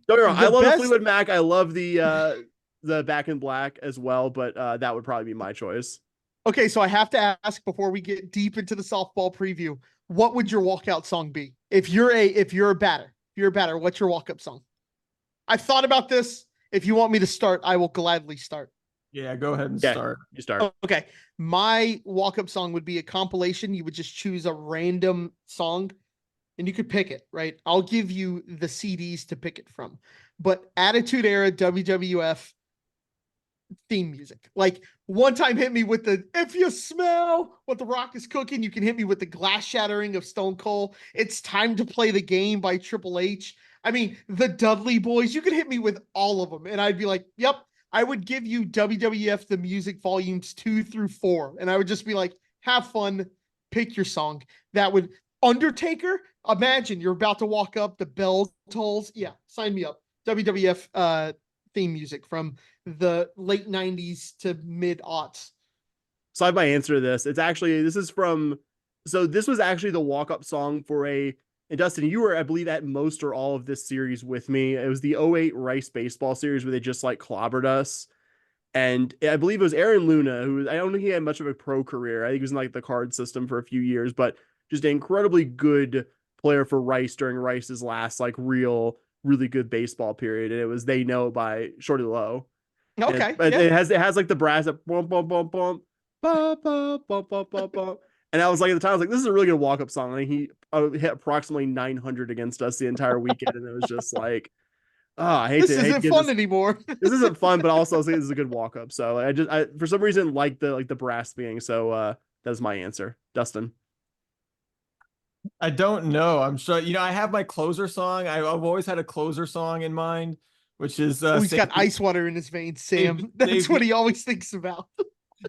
get me wrong, I love the Fleetwood Mac. I love the Back in Black as well, but that would probably be my choice. Okay, so I have to ask before we get deep into the softball preview, what would your walkout song be? If you're a batter, what's your walk-up song? I've thought about this. If you want me to start, I will gladly start. Yeah, go ahead and start. You start. Okay. My walk-up song would be a compilation. You would just choose a random song and you could pick it, right? I'll give you the CDs to pick it from. But Attitude Era WWF theme music. Like, one time hit me with the, if you smell what the Rock is cooking, you can hit me with the glass shattering of Stone Cold. It's time to play the game by Triple H. I mean, the Dudley Boys, you could hit me with all of them. And I'd be like, yep, I would give you WWF The Music volumes 2 through 4. And I would just be like, have fun, pick your song. That would, Undertaker, imagine you're about to walk up, the bell tolls. Yeah, sign me up. WWF theme music from the late 90s to mid-aughts. So I have my answer to this. This was actually the walk-up song for and Dustin, you were, I believe, at most or all of this series with me. It was the 08 Rice baseball series where they just like clobbered us. And I believe it was Aaron Luna, who, I don't think he had much of a pro career. I think he was in like the card system for a few years, but just an incredibly good player for Rice during Rice's last like really good baseball period. And it was They Know by Shorty Low. Okay. But it has like the brass that bump, bump, bump, bump, bump, bump, bump, bump, bump, bump. And I was like, at the time, I was like, this is a really good walk-up song. And he hit approximately 900 against us the entire weekend. And it was just like, I hate this to isn't fun anymore. This isn't fun, but also I think this is a good walk-up. So I for some reason like the brass being. So that's my answer. Dustin. I don't know. I'm sure, I have my closer song. I've always had a closer song in mind, which is he's got ice water in his veins, Sam. That's what he always thinks about.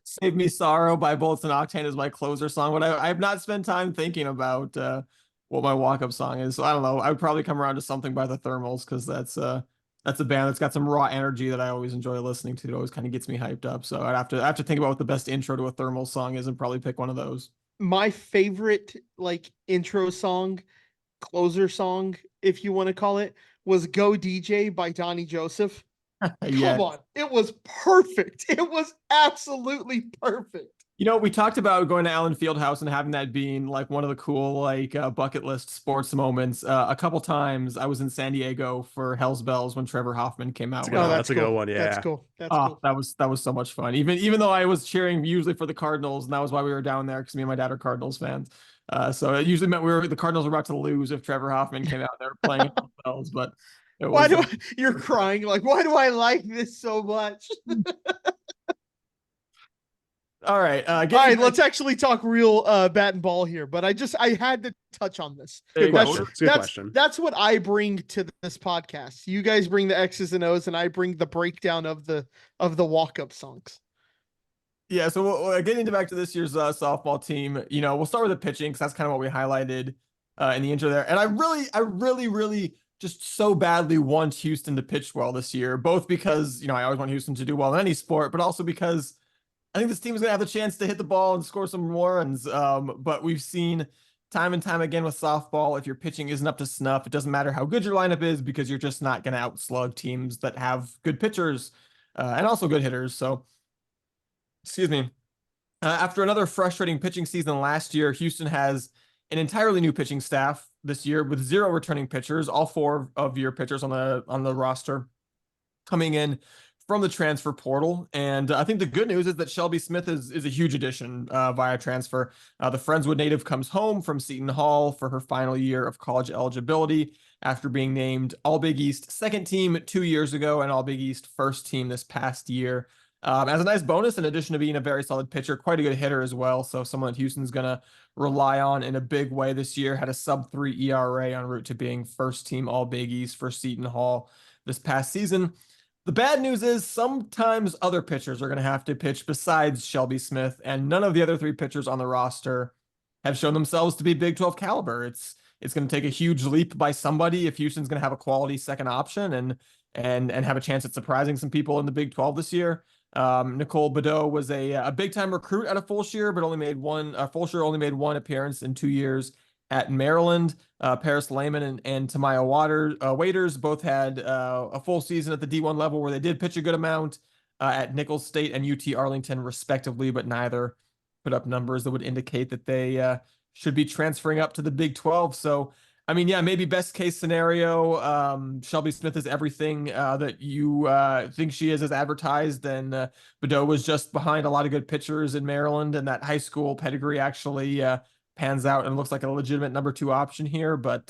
Save Me Sorrow by Bullets and Octane is my closer song, but I have not spent time thinking about what my walk-up song is. So I don't know. I would probably come around to something by the Thermals, because that's a band that's got some raw energy that I always enjoy listening to. It always kind of gets me hyped up. So I have to think about what the best intro to a Thermal song is and probably pick one of those. My favorite like intro song, closer song, if you want to call it, was Go DJ by Donnie Joseph. Yeah. Come on. It was perfect. It was absolutely perfect. We talked about going to Allen Fieldhouse and having that being like one of the cool like bucket list sports moments. A couple times I was in San Diego for Hell's Bells when Trevor Hoffman came out. That's a good one. Yeah, that's cool. That's cool. That was so much fun. Even though I was cheering usually for the Cardinals, and that was why we were down there, because me and my dad are Cardinals fans. So it usually meant the Cardinals were about to lose if Trevor Hoffman came out there playing Hell's Bells. But you're crying? Like, why do I like this so much? All right. Let's actually talk real bat and ball here. But I had to touch on this. Good question. That's what I bring to this podcast. You guys bring the X's and O's, and I bring the breakdown of the walk-up songs. Yeah, so getting back to this year's softball team, we'll start with the pitching, because that's kind of what we highlighted. in the intro there. And I really just so badly want Houston to pitch well this year, both because, I always want Houston to do well in any sport, but also because I think this team is going to have the chance to hit the ball and score some more runs. But we've seen time and time again with softball, if your pitching isn't up to snuff, it doesn't matter how good your lineup is because you're just not going to outslug teams that have good pitchers and also good hitters. So, excuse me. After another frustrating pitching season last year, Houston has an entirely new pitching staff this year with 0 returning pitchers. All 4 of your pitchers on the roster coming in from the transfer portal. And I think the good news is that Shelby Smith is a huge addition via transfer. The Friendswood native comes home from Seton Hall for her final year of college eligibility after being named All Big East second team 2 years ago and All Big East first team this past year. As a nice bonus, in addition to being a very solid pitcher, quite a good hitter as well. So someone that Houston's going to rely on in a big way this year. Had a sub-3 ERA en route to being first team All Big East for Seton Hall this past season. The bad news is sometimes other pitchers are going to have to pitch besides Shelby Smith, and none of the other 3 pitchers on the roster have shown themselves to be Big 12 caliber. It's going to take a huge leap by somebody if Houston's going to have a quality second option and have a chance at surprising some people in the Big 12 this year. Nicole Badeau was a big time recruit at a Fulshire, but Fulshire only made 1 appearance in 2 years at Maryland. Paris Lehman and Tamaya Waiters both had a full season at the D1 level where they did pitch a good amount at Nicholls State and UT Arlington respectively, but neither put up numbers that would indicate that they should be transferring up to the Big 12. So, I mean, yeah, maybe best case scenario, Shelby Smith is everything that you think she is as advertised, and Badeau was just behind a lot of good pitchers in Maryland, and that high school pedigree actually pans out and looks like a legitimate number 2 option here. But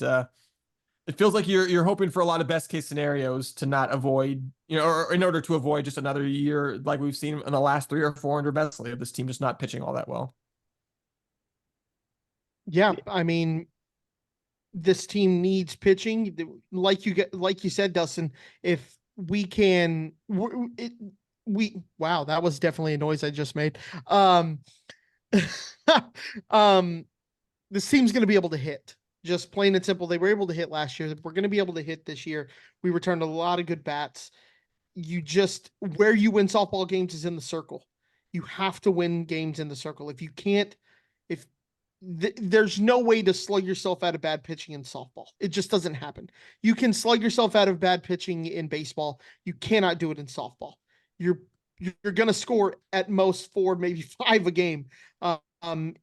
it feels like you're hoping for a lot of best case scenarios to not avoid, or in order to avoid just another year like we've seen in the last 3 or 4 under Besley of this team just not pitching all that well. Yeah, I mean, this team needs pitching. Like you said, Dustin, if we can, wow, that was definitely a noise I just made. This team's going to be able to hit. Just plain and simple. They were able to hit last year. We're going to be able to hit this year. We returned a lot of good bats. Where you win softball games is in the circle. You have to win games in the circle. If you can't, there's no way to slug yourself out of bad pitching in softball. It just doesn't happen. You can slug yourself out of bad pitching in baseball. You cannot do it in softball. You're going to score at most 4, maybe 5 a game.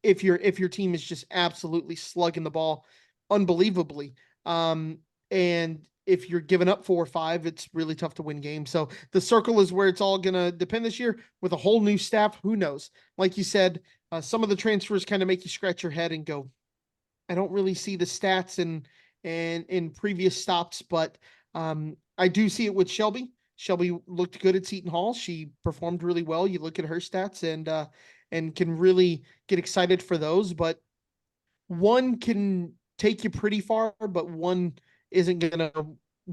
If your team is just absolutely slugging the ball unbelievably. And if you're giving up 4 or 5, it's really tough to win games. So the circle is where it's all going to depend this year with a whole new staff. Who knows? Like you said, some of the transfers kind of make you scratch your head and go, I don't really see the stats in previous stops, but I do see it with Shelby. Shelby looked good at Seton Hall. She performed really well. You look at her stats and can really get excited for those. But one can take you pretty far, but one isn't going to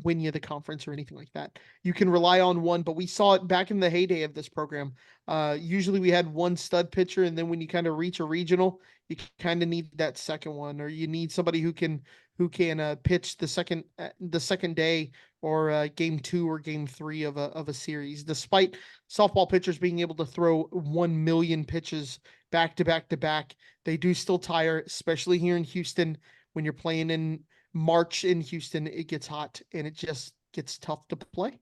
win you the conference or anything like that. You can rely on one, but we saw it back in the heyday of this program. Usually we had one stud pitcher, and then when you kind of reach a regional, you kind of need that second one, or you need somebody who can pitch the second day or game 2 or game 3 of a series. Despite softball pitchers being able to throw 1 million pitches back to back to back, they do still tire, especially here in Houston. When you're playing in March in Houston, it gets hot and it just gets tough to play.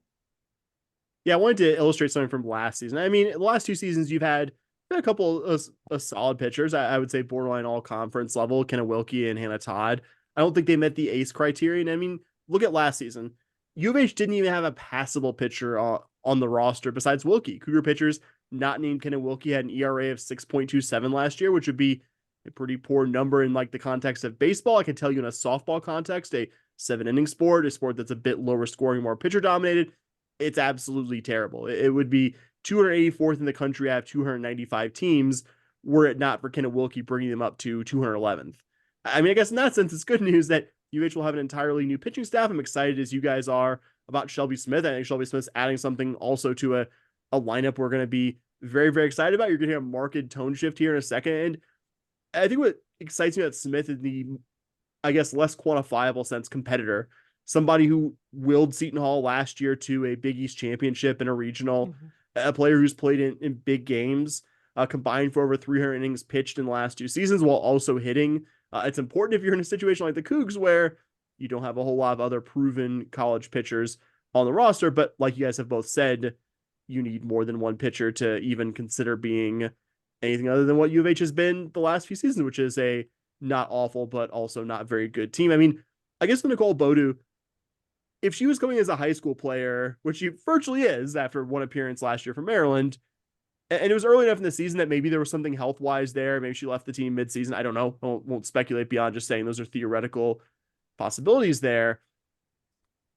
Yeah, I wanted to illustrate something from last season. I mean, the last 2 seasons you've had a couple of solid pitchers. I would say borderline all conference level, Kenna Wilkie and Hannah Todd. I don't think they met the ace criterion. I mean, look at last season. U of H didn't even have a passable pitcher on the roster besides Wilkie. Cougar pitchers not named Kenna Wilkie had an ERA of 6.27 last year, which would be a pretty poor number in like the context of baseball. I can tell you in a softball context, a 7-inning sport, a sport that's a bit lower scoring, more pitcher dominated, it's absolutely terrible. It would be 284th in the country out of 295 teams were it not for Kenna Wilkie bringing them up to 211th. I mean, I guess in that sense, it's good news that UH will have an entirely new pitching staff. I'm excited as you guys are about Shelby Smith. I think Shelby Smith's adding something also to a lineup we're going to be very, very excited about. You're going to hear a marked tone shift here in a second. And I think what excites me about Smith is I guess, less quantifiable sense competitor. Somebody who willed Seton Hall last year to a Big East championship and a regional, a player who's played in big games, combined for over 300 innings pitched in the last 2 seasons while also hitting. It's important if you're in a situation like the Cougs where you don't have a whole lot of other proven college pitchers on the roster, but like you guys have both said, you need more than one pitcher to even consider being anything other than what U of H has been the last few seasons, which is a not awful, but also not very good team. I mean, I guess for Nicole Bodu, if she was coming as a high school player, which she virtually is after one appearance last year for Maryland, and it was early enough in the season that maybe there was something health wise there. Maybe she left the team midseason. I don't know. Won't speculate beyond just saying those are theoretical possibilities there.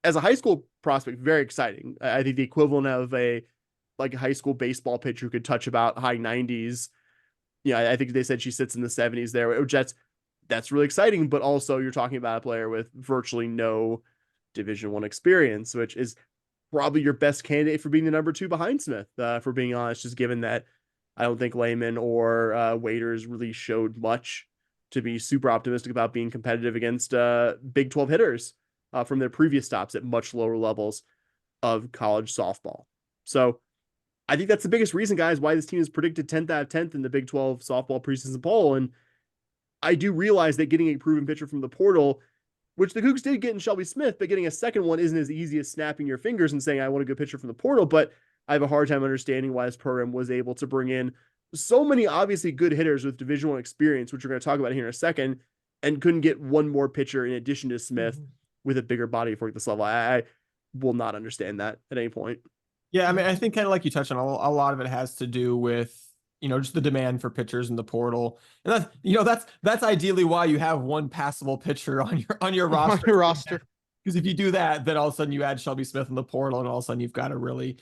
As a high school prospect, very exciting. I think the equivalent of a high school baseball pitcher who could touch about high 90s. Yeah, I think they said she sits in the 70s there. That's really exciting, but also you're talking about a player with virtually no Division I experience, which is probably your best candidate for being the number 2 behind Smith, for being honest, just given that I don't think Lehman or Waiters really showed much to be super optimistic about being competitive against Big 12 hitters from their previous stops at much lower levels of college softball. So I think that's the biggest reason, guys, why this team is predicted 10th out of 10th in the Big 12 softball preseason poll. And I do realize that getting a proven pitcher from the portal, which the Cougs did get in Shelby Smith, but getting a second one isn't as easy as snapping your fingers and saying, I want a good pitcher from the portal. But I have a hard time understanding why this program was able to bring in so many obviously good hitters with Division I experience, which we're going to talk about here in a second, and couldn't get one more pitcher in addition to Smith with a bigger body for this level. I will not understand that at any point. Yeah, I mean, I think kind of like you touched on, a lot of it has to do with, just the demand for pitchers in the portal. And that's ideally why you have one passable pitcher on your roster. On your roster. Because if you do that, then all of a sudden you add Shelby Smith in the portal, and all of a sudden you've got a really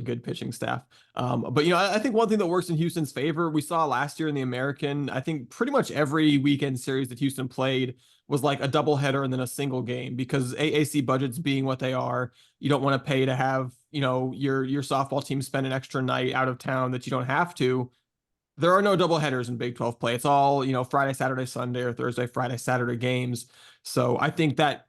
good pitching staff. But I think one thing that works in Houston's favor, we saw last year in the American, I think pretty much every weekend series that Houston played was like a doubleheader and then a single game, because AAC budgets being what they are, you don't want to pay to have your softball team spend an extra night out of town that you don't have to. There are no doubleheaders in Big 12 play. It's all Friday, Saturday, Sunday, or Thursday, Friday, Saturday games. So I think that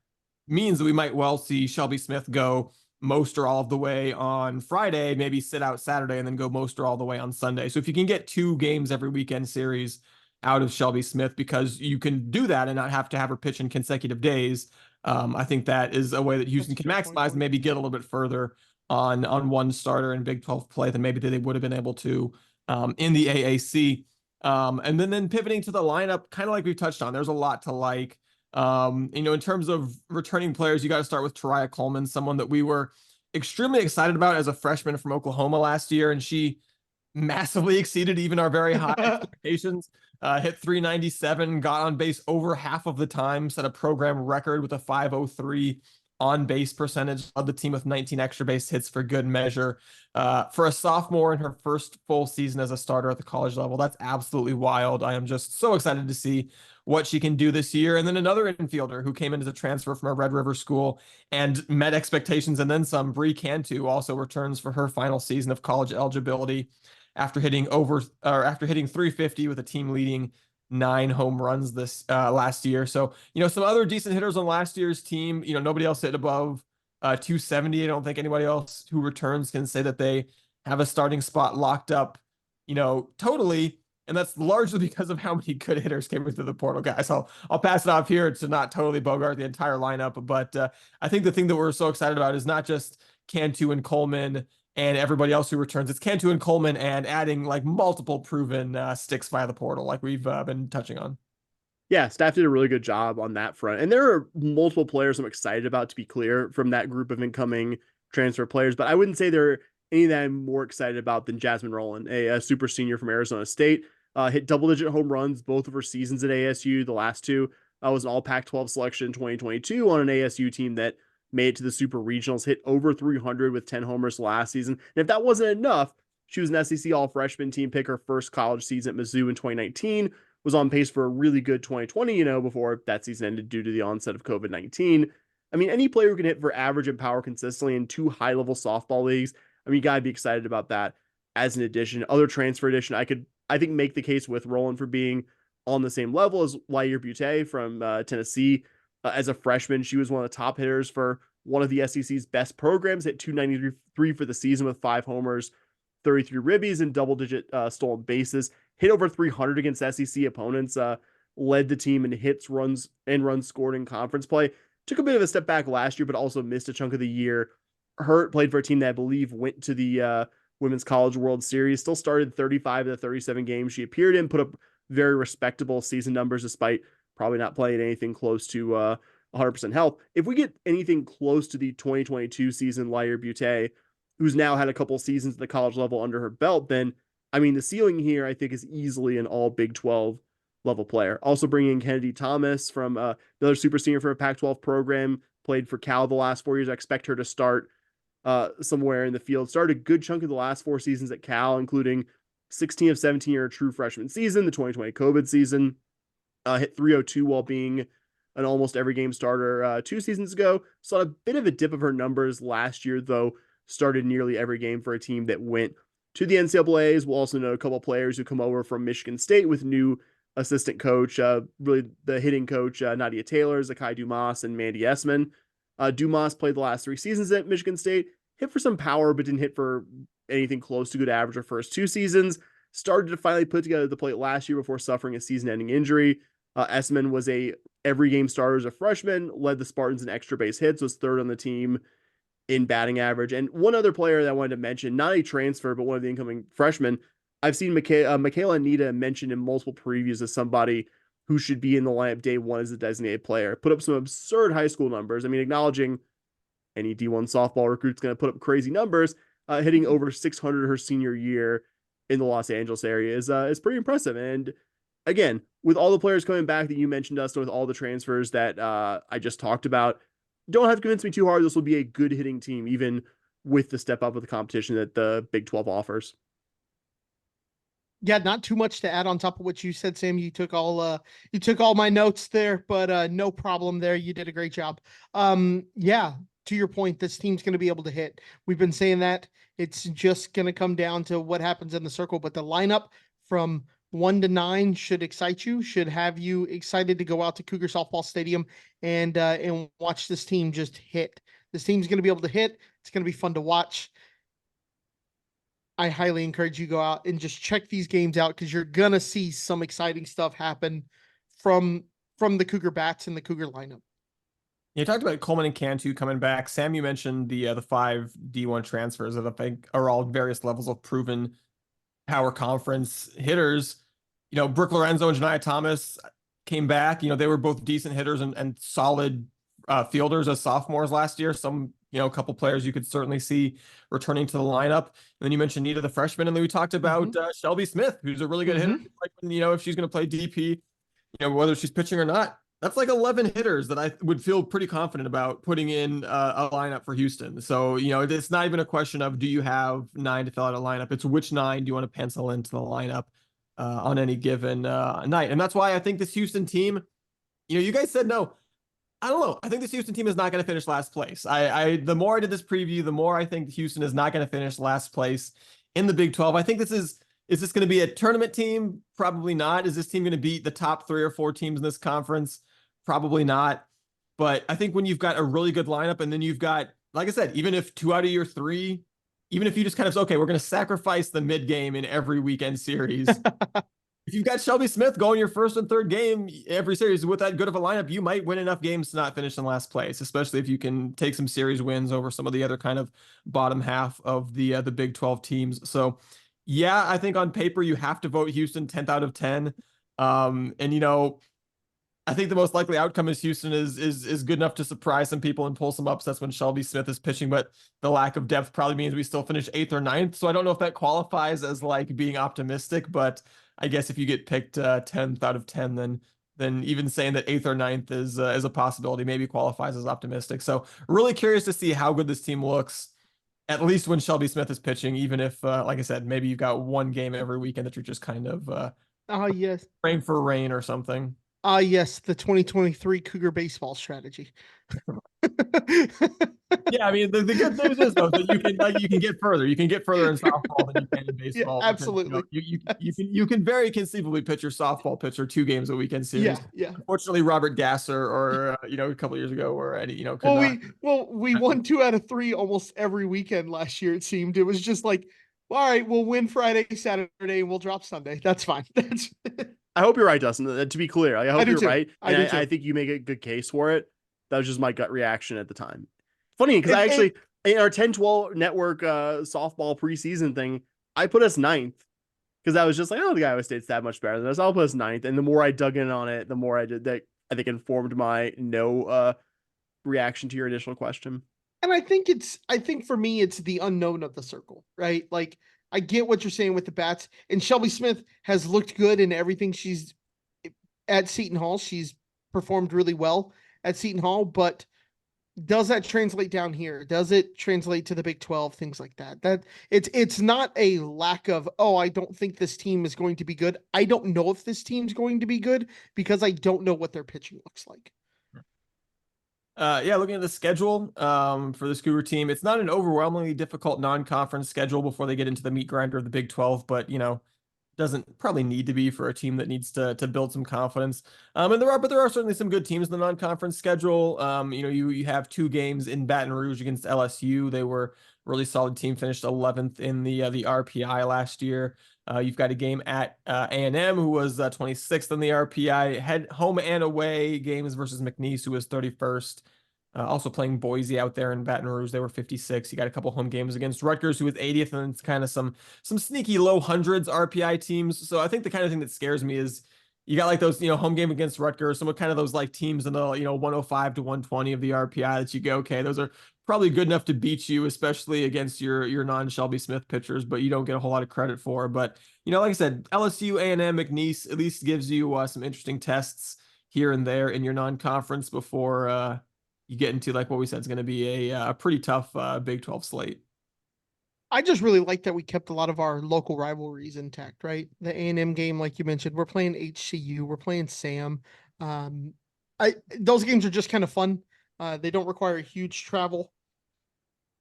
means that we might well see Shelby Smith go most or all of the way on Friday, maybe sit out Saturday, and then go most or all the way on Sunday. So if you can get 2 games every weekend series out of Shelby Smith, because you can do that and not have to have her pitch in consecutive days, I think that is a way that Houston can maximize and maybe get a little bit further on one starter in Big 12 play than maybe they would have been able to in the AAC. And then pivoting to the lineup, kind of like we've touched on, there's a lot to like. In terms of returning players, you got to start with Tariah Coleman, someone that we were extremely excited about as a freshman from Oklahoma last year, and she massively exceeded even our very high expectations. Hit 397, got on base over half of the time, set a program record with a 503 on base percentage, led the team with 19 extra base hits for good measure. For a sophomore in her first full season as a starter at the college level, that's absolutely wild. I am just so excited to see what she can do this year. And then another infielder who came in as a transfer from a Red River school and met expectations and then some, Bree Cantu, also returns for her final season of college eligibility after hitting 350 with a team leading 9 home runs this last year. So, some other decent hitters on last year's team. Nobody else hit above 270. I don't think anybody else who returns can say that they have a starting spot locked up, totally. And that's largely because of how many good hitters came into the portal, guys. I'll pass it off here to not totally bogart the entire lineup, but I think the thing that we're so excited about is not just Cantu and Coleman and everybody else who returns. It's Cantu and Coleman and adding like multiple proven sticks via the portal, like we've been touching on. Yeah, staff did a really good job on that front. And there are multiple players I'm excited about, to be clear, from that group of incoming transfer players, but I wouldn't say there are any that I'm more excited about than Jasmine Rowland, a super senior from Arizona State. Hit double-digit home runs both of her seasons at ASU. The last 2 was an all Pac-12 selection in 2022 on an ASU team that made it to the Super Regionals, hit over 300 with 10 homers last season. And if that wasn't enough, she was an SEC All-Freshman team pick her first college season at Mizzou in 2019, was on pace for a really good 2020, before that season ended due to the onset of COVID-19. I mean, any player who can hit for average and power consistently in 2 high-level softball leagues, you got to be excited about that as an addition. Other transfer addition, I think make the case with Rowland for being on the same level as Lyre Butte from Tennessee. As a freshman, she was one of the top hitters for one of the SEC's best programs, hit 293 for the season with 5 homers, 33 ribbies, and double-digit stolen bases. Hit over 300 against SEC opponents. Led the team in hits, runs, and runs scored in conference play. Took a bit of a step back last year, but also missed a chunk of the year. Hurt, played for a team that I believe went to the Women's College World Series. Still started 35 of the 37 games she appeared in. Put up very respectable season numbers despite probably not playing anything close to 100% health. If we get anything close to the 2022 season, Lyre Butte, who's now had a couple seasons at the college level under her belt, then I mean the ceiling here I think is easily an all Big 12 level player. Also bringing in Kennedy Thomas from another super senior from a Pac-12 program, played for Cal the last 4 years. I expect her to start somewhere in the field. Started a good chunk of the last 4 seasons at Cal, including 16 of 17 year true freshman season, the 2020 COVID season. Hit 302 while being an almost every game starter 2 seasons ago. Saw a bit of a dip of her numbers last year, though. Started nearly every game for a team that went to the NCAAs. We'll also know a couple players who come over from Michigan State with new assistant coach, really the hitting coach, Nadia Taylor, Zakai Dumas, and Mandy Essman. Dumas played the last 3 seasons at Michigan State, hit for some power, but didn't hit for anything close to good average her first 2 seasons. Started to finally put together the plate last year before suffering a season-ending injury. Essman was a every game starter as a freshman, led the Spartans in extra base hits, was 3rd on the team in batting average. And one other player that I wanted to mention, not a transfer, but one of the incoming freshmen, I've seen Michaela Anita mentioned in multiple previews as somebody who should be in the lineup day 1 as a designated player. Put up some absurd high school numbers. I mean, acknowledging any D1 softball recruit's going to put up crazy numbers, hitting over 600 her senior year in the Los Angeles area is pretty impressive. And again, with all the players coming back that you mentioned, Dustin, with all the transfers that I just talked about, don't have to convince me too hard. This will be a good hitting team, even with the step up of the competition that the Big 12 offers. Yeah, not too much to add on top of what you said, Sam. You took all my notes there, but no problem there. You did a great job. Yeah, to your point, this team's going to be able to hit. We've been saying that. It's just going to come down to what happens in the circle, but the lineup from 1 to 9 should excite you, should have you excited to go out to Cougar Softball Stadium and watch this team just hit. This team's going to be able to hit. It's going to be fun to watch. I highly encourage you to go out and just check these games out because you're going to see some exciting stuff happen from the Cougar bats and the Cougar lineup. You talked about Coleman and Cantu coming back. Sam, you mentioned the 5 D1 transfers that I think are all various levels of proven power conference hitters. You know, Brooke Lorenzo and Janiyah Thomas came back. You know, they were both decent hitters and solid fielders as sophomores last year. Some, you know, a couple players you could certainly see returning to the lineup. And then you mentioned Nita, the freshman, and then we talked about Shelby Smith, who's a really good hitter. Like, you know, if she's going to play DP, you know, whether she's pitching or not, that's like 11 hitters that I would feel pretty confident about putting in a lineup for Houston. So, you know, it's not even a question of do you have 9 to fill out a lineup. It's which 9 do you want to pencil into the lineup on any given night. And that's why I think this Houston team, you know, you guys said no. I don't know. I think this Houston team is not going to finish last place. The more I did this preview, the more I think Houston is not going to finish last place in the Big 12. I think is this going to be a tournament team? Probably not. Is this team going to beat the top 3 or 4 teams in this conference? Probably not. But I think when you've got a really good lineup and then you've got, like I said, even if 2 out of your 3, even if you just kind of say, okay, we're going to sacrifice the mid game in every weekend series. If you've got Shelby Smith going your first and third game every series with that good of a lineup, you might win enough games to not finish in last place, especially if you can take some series wins over some of the other kind of bottom half of the Big 12 teams. So, yeah, I think on paper you have to vote Houston 10th out of 10. And, you know, I think the most likely outcome is Houston is good enough to surprise some people and pull some upsets when Shelby Smith is pitching, but the lack of depth probably means we still finish 8th or 9th. So I don't know if that qualifies as like being optimistic, but I guess if you get picked 10th out of 10, then even saying that 8th or 9th is a possibility, maybe qualifies as optimistic. So really curious to see how good this team looks, at least when Shelby Smith is pitching, even if, like I said, maybe you've got one game every weekend that you're just kind of yes, praying for rain or something. Yes, the 2023 Cougar baseball strategy. Yeah, I mean the good news is though that you can get further. You can get further in softball than you can in Yeah, baseball because absolutely. you can very conceivably pitch your softball pitcher 2 games a weekend series. Yeah, yeah. Unfortunately, Robert Gasser or a couple years ago or any could Well, not. we won 2 out of 3 almost every weekend last year. It seemed it was just like, all right, we'll win Friday, Saturday, and we'll drop Sunday. That's fine. That's I hope you're right, Dustin. To be clear, I I hope do you're too. right, I and do I too. think you make a good case for it. That was just my gut reaction at the time. Funny because I And actually in our 10-12 network softball preseason thing, I put us ninth because I was just like, oh, the Iowa State's that much better than us. I'll put us ninth, and the more I dug in on it, the more I did that. I think informed my no reaction to your initial question. I think for me it's the unknown of the circle, right? Like I get what you're saying with the bats, and Shelby Smith has looked good in everything she's at Seton Hall. She's performed really well at Seton Hall, but does that translate down here? Does it translate to the Big 12? Things like that. That it's not a lack of, oh, I don't think this team is going to be good. I don't know if this team's going to be good because I don't know what their pitching looks like. Yeah, looking at the schedule for this Cougar team, it's not an overwhelmingly difficult non-conference schedule before they get into the meat grinder of the Big 12, but doesn't probably need to be for a team that needs to build some confidence. And there are certainly some good teams in the non-conference schedule. You have 2 games in Baton Rouge against LSU. They were a really solid team, finished 11th in the RPI last year. You've got a game at A&M, who was 26th in the RPI. Head home and away games versus McNeese, who was 31st. Also playing Boise out there in Baton Rouge, they were 56. You got a couple home games against Rutgers, who was 80th, and it's kind of some sneaky low hundreds RPI teams. So I think the kind of thing that scares me is you got like those home game against Rutgers, some kind of those like teams in the 105 to 120 of the RPI that you go, okay, those are probably good enough to beat you, especially against your non Shelby Smith pitchers, but you don't get a whole lot of credit for. But like I said, LSU, A&M, McNeese at least gives you some interesting tests here and there in your non-conference before you get into like what we said is going to be a pretty tough Big 12 slate. I just really like that we kept a lot of our local rivalries intact, right? The A&M game, like you mentioned, we're playing HCU, we're playing Sam. Um, those games are just kind of fun. They don't require huge travel.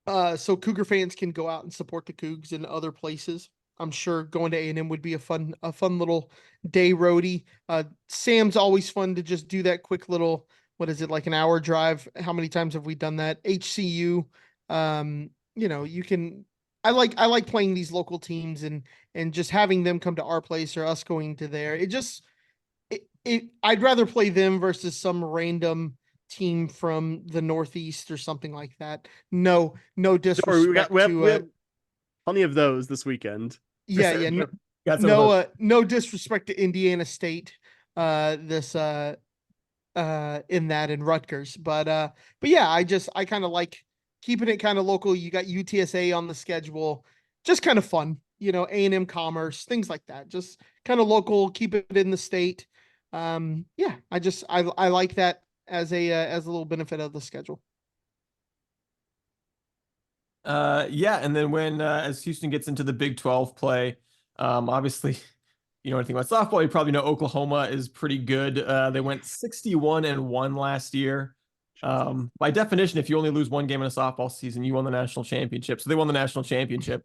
So Cougar fans can go out and support the Cougs in other places. I'm sure going to A&M would be a fun little day roadie. Sam's always fun to just do that quick little, what is it, like an hour drive? How many times have we done that? HCU, you can. I like playing these local teams and just having them come to our place or us going to there. I'd rather play them versus some random team from the Northeast or something like that. No Sorry, disrespect we have plenty of those this weekend. yeah, yeah, Got some of those. no disrespect to Indiana State, this in that in Rutgers, but yeah, I kind of like keeping it kind of local. You got UTSA on the schedule, just kind of fun, A&M Commerce, things like that, just kind of local, keep it in the state. Yeah, I like that as a little benefit of the schedule. Yeah, and then when as Houston gets into the Big 12 play, obviously you know anything about softball, you probably know Oklahoma is pretty good. They went 61-1 last year. By definition, if you only lose 1 game in a softball season, you won the national championship. So they won the national championship.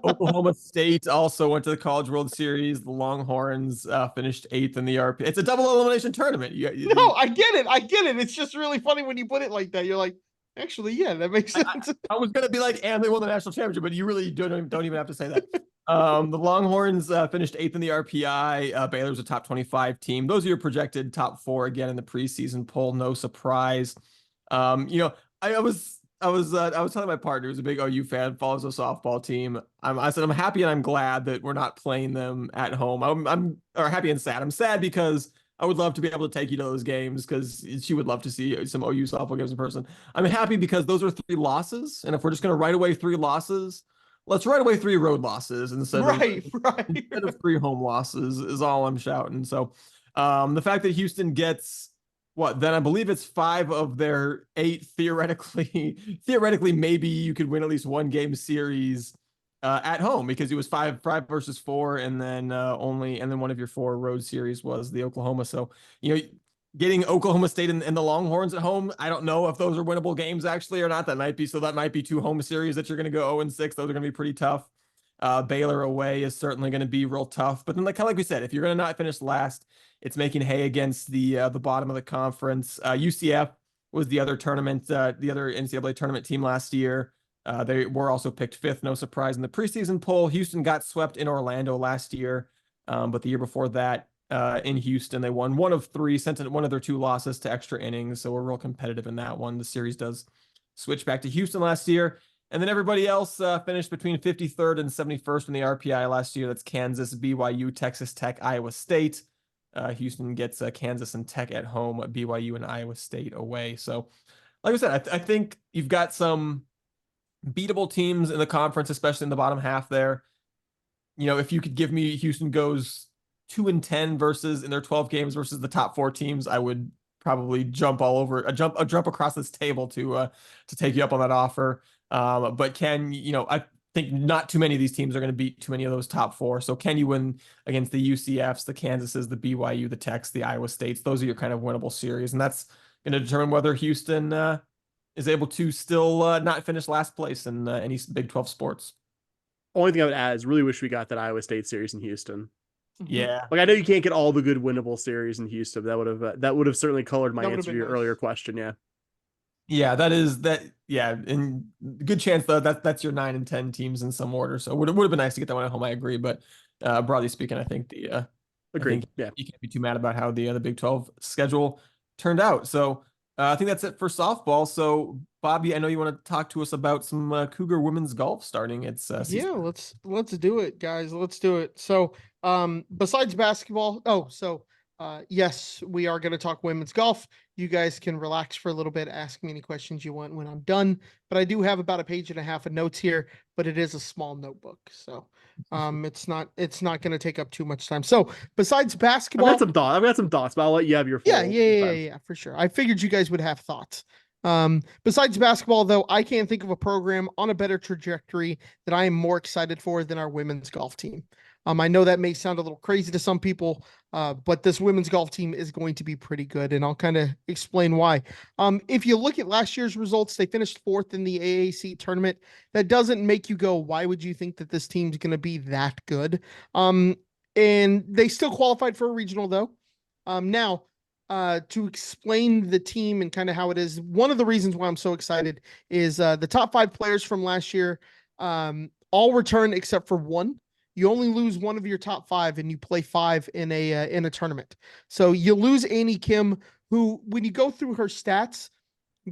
Oklahoma State also went to the College World Series. The Longhorns finished 8th in the RP. It's a double elimination tournament. No, I get it. I get it. It's just really funny when you put it like that. You're like, actually, yeah, that makes sense. I was gonna be like, and they won the national championship, but you really don't even have to say that. The Longhorns finished 8th in the RPI. Baylor's a top 25 team. Those are your projected top 4 again in the preseason poll. No surprise. I was telling my partner who's a big OU fan, follows a softball team. I said I'm happy and I'm glad that we're not playing them at home. I'm or happy and sad. I'm sad because I would love to be able to take you to those games because she would love to see some OU softball games in person. I'm happy because those are 3 losses, and if we're just going to write away 3 losses, let's write away 3 road losses Right. instead of 3 home losses is all I'm shouting. So, the fact that Houston gets then I believe it's 5 of their 8 theoretically maybe you could win at least 1 game series at home because it was five versus four, and then one of your four road series was the Oklahoma. So, getting Oklahoma State and the Longhorns at home, I don't know if those are winnable games actually or not. That might be. So that might be two home series that you're going to go 0-6. Those are going to be pretty tough. Baylor away is certainly going to be real tough. But then, kind of like we said, if you're going to not finish last, it's making hay against the bottom of the conference. UCF was the other tournament, the other NCAA tournament team last year. They were also picked fifth, no surprise in the preseason poll. Houston got swept in Orlando last year, but the year before that, in Houston, they won one of three, sent one of their two losses to extra innings, so we're real competitive in that one. The series does switch back to Houston last year, and then everybody else finished between 53rd and 71st in the RPI last year. That's Kansas, BYU, Texas Tech, Iowa State. Houston gets Kansas and Tech at home, BYU and Iowa State away. So, like I said, I think you've got some beatable teams in the conference, especially in the bottom half there. If you could give me Houston goes 2-10 versus in their 12 games versus the top four teams, I would probably jump across this table to take you up on that offer. But I think not too many of these teams are going to beat too many of those top four. So can you win against the UCFs, the Kansases, the BYU, the Techs, the Iowa States? Those are your kind of winnable series, and that's going to determine whether Houston is able to still not finish last place in any Big 12 sports. Only thing I would add is really wish we got that Iowa State series in Houston. Yeah, like I know you can't get all the good winnable series in Houston. That would have certainly colored my answer to your earlier question. Yeah, that. Yeah, and good chance though that's your 9 and 10 teams in some order. So it would have been nice to get that one at home. I agree, but broadly speaking, I think agreed. Yeah, you can't be too mad about how the Big 12 schedule turned out. So I think that's it for softball. So Bobby, I know you want to talk to us about some Cougar women's golf starting. It's yeah, let's do it, guys. Let's do it. So besides basketball, yes, we are going to talk women's golf. You guys can relax for a little bit, ask me any questions you want when I'm done. But I do have about a page and a half of notes here, but it is a small notebook, so it's not going to take up too much time. So besides basketball, I've got some thoughts, but I'll let you have your full yeah, for sure. I figured you guys would have thoughts. Besides basketball, though, I can't think of a program on a better trajectory that I am more excited for than our women's golf team. I know that may sound a little crazy to some people, but this women's golf team is going to be pretty good, and I'll kind of explain why. If you look at last year's results, they finished fourth in the AAC tournament. That doesn't make you go, why would you think that this team's going to be that good? And they still qualified for a regional, though. Now, to explain the team and kind of how it is, one of the reasons why I'm so excited is the top 5 players from last year all return except for one. You only lose one of your top 5 and you play 5 in a tournament. So you lose Annie Kim, who, when you go through her stats,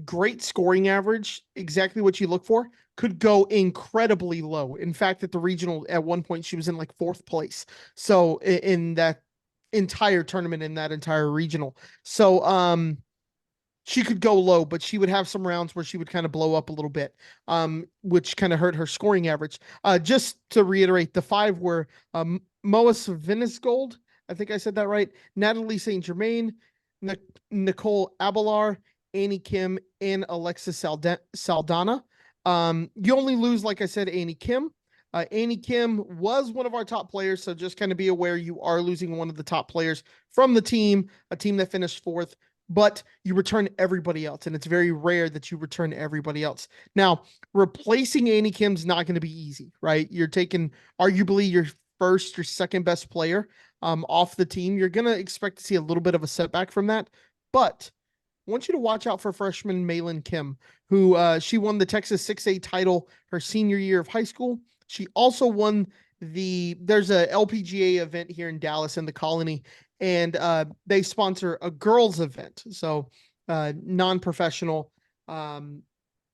great scoring average, exactly what you look for, could go incredibly low. In fact, at the regional, at one point, she was in like 4th place. So in that entire tournament, in that entire regional. So she could go low, but she would have some rounds where she would kind of blow up a little bit, which kind of hurt her scoring average. Just to reiterate, the 5 were Moas Vinnesgold, I think I said that right, Natalie St. Germain, Nicole Abelar, Annie Kim, and Alexis Saldana. You only lose, like I said, Annie Kim. Annie Kim was one of our top players, so just kind of be aware you are losing one of the top players from the team, a team that finished 4th, but you return everybody else, and it's very rare that you return everybody else. Now, replacing Annie Kim's not going to be easy, right? You're taking arguably your second best player off the team. You're going to expect to see a little bit of a setback from that, but I want you to watch out for freshman Malin Kim, who she won the Texas 6A title her senior year of high school. She also won there's a LPGA event here in Dallas in the Colony, and they sponsor a girls event. So non-professional.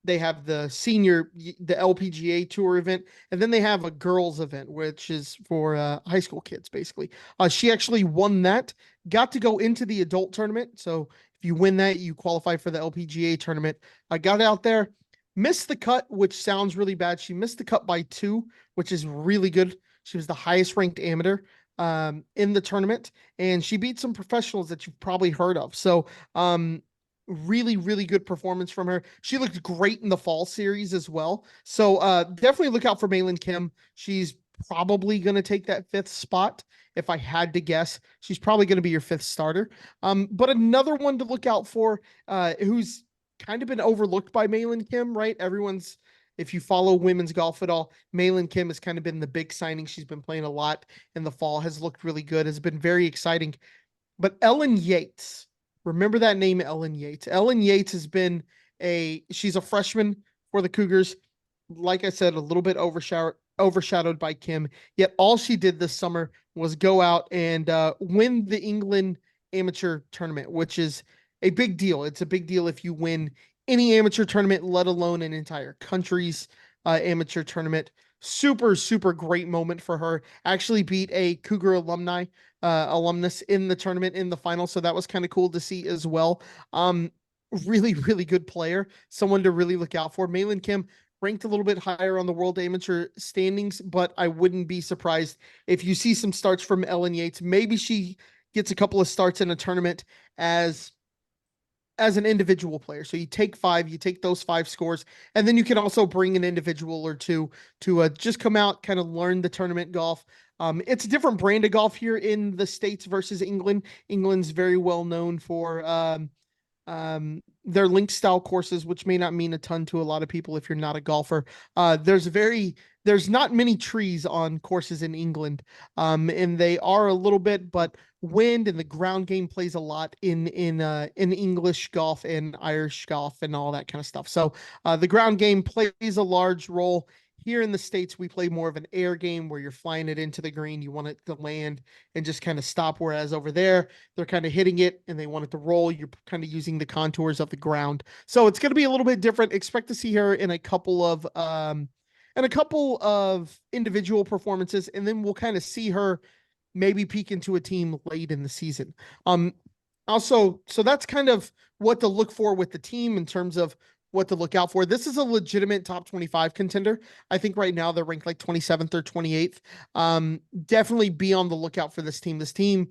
They have the LPGA tour event, and then they have a girls event, which is for high school kids, basically. She actually won that, got to go into the adult tournament. So if you win that, you qualify for the LPGA tournament. I got out there, missed the cut, which sounds really bad. She missed the cut by 2, which is really good. She was the highest ranked amateur in the tournament, and she beat some professionals that you've probably heard of. So Really, really good performance from her. She looked great in the fall series as well. So definitely look out for Malin Kim. She's probably going to take that fifth spot. If I had to guess, she's probably going to be your fifth starter. But another one to look out for, who's kind of been overlooked by Malin Kim, right? If you follow women's golf at all, Malin Kim has kind of been the big signing. She's been playing a lot in the fall, has looked really good, has been very exciting. But Ellen Yates, remember that name, Ellen Yates. Ellen Yates she's a freshman for the Cougars. Like I said, a little bit overshadowed by Kim. Yet all she did this summer was go out and win the England amateur tournament, which is a big deal. It's a big deal if you win any amateur tournament, let alone an entire country's amateur tournament. Super, super great moment for her. Actually beat a Cougar alumnus in the tournament in the final. So that was kind of cool to see as well. Really, really good player. Someone to really look out for. Malin Kim ranked a little bit higher on the world amateur standings, but I wouldn't be surprised if you see some starts from Ellen Yates. Maybe she gets a couple of starts in a tournament as an individual player. So you take those 5 scores, and then you can also bring an individual or two to just come out, kind of learn the tournament golf. It's a different brand of golf here in the States versus England. England's very well known for their link style courses, which may not mean a ton to a lot of people if you're not a golfer. There's not many trees on courses in England, and they are a little bit, but wind and the ground game plays a lot in English golf and Irish golf and all that kind of stuff. So the ground game plays a large role. Here in the States, we play more of an air game where you're flying it into the green. You want it to land and just kind of stop. Whereas over there, they're kind of hitting it and they want it to roll. You're kind of using the contours of the ground. So it's going to be a little bit different. Expect to see her in a couple of individual performances, and then we'll kind of see her maybe peek into a team late in the season. Also, so that's kind of what to look for with the team in terms of what to look out for. This is a legitimate top 25 contender. I think right now they're ranked like 27th or 28th. Definitely be on the lookout for this team. This team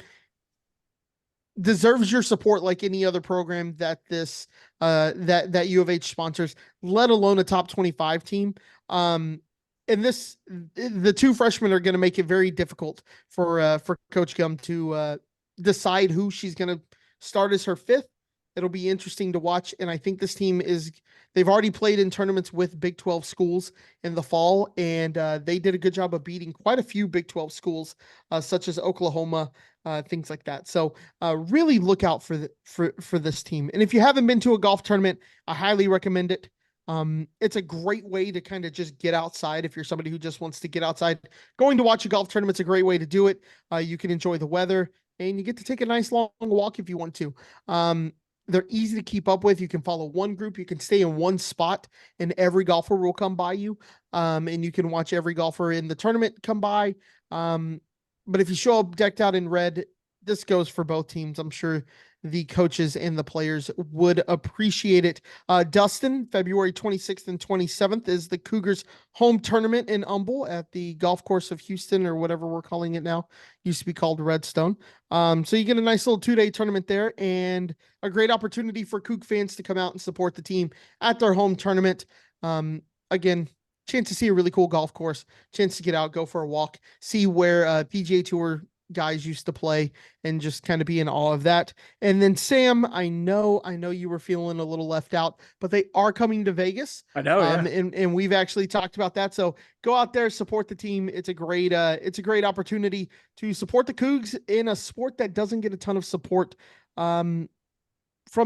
deserves your support like any other program that that U of H sponsors, let alone a top 25 team. And the 2 freshmen are going to make it very difficult for Coach Gum to decide who she's going to start as her 5th. It'll be interesting to watch. And I think this team they've already played in tournaments with Big 12 schools in the fall, and they did a good job of beating quite a few Big 12 schools, such as Oklahoma, things like that. So really look out for this team. And if you haven't been to a golf tournament, I highly recommend it. It's a great way to kind of just get outside. If you're somebody who just wants to get outside, going to watch a golf tournament's a great way to do it. You can enjoy the weather, and you get to take a nice long walk if you want to. They're easy to keep up with. You can follow one group. You can stay in one spot, and every golfer will come by you. And you can watch every golfer in the tournament come by. But if you show up decked out in red, this goes for both teams. I'm sure the coaches and the players would appreciate it. Dustin, February 26th and 27th is the Cougars home tournament in Humble at the golf course of Houston, or whatever we're calling it now. Used to be called Redstone. So you get a nice little 2-day tournament there, and a great opportunity for Coug fans to come out and support the team at their home tournament. Again, chance to see a really cool golf course, chance to get out, go for a walk, see where PGA Tour guys used to play, and just kind of be in awe of that. And then Sam, I know you were feeling a little left out, but they are coming to Vegas. I know, yeah. And we've actually talked about that. So go out there, support the team. It's a great opportunity to support the Cougs in a sport that doesn't get a ton of support from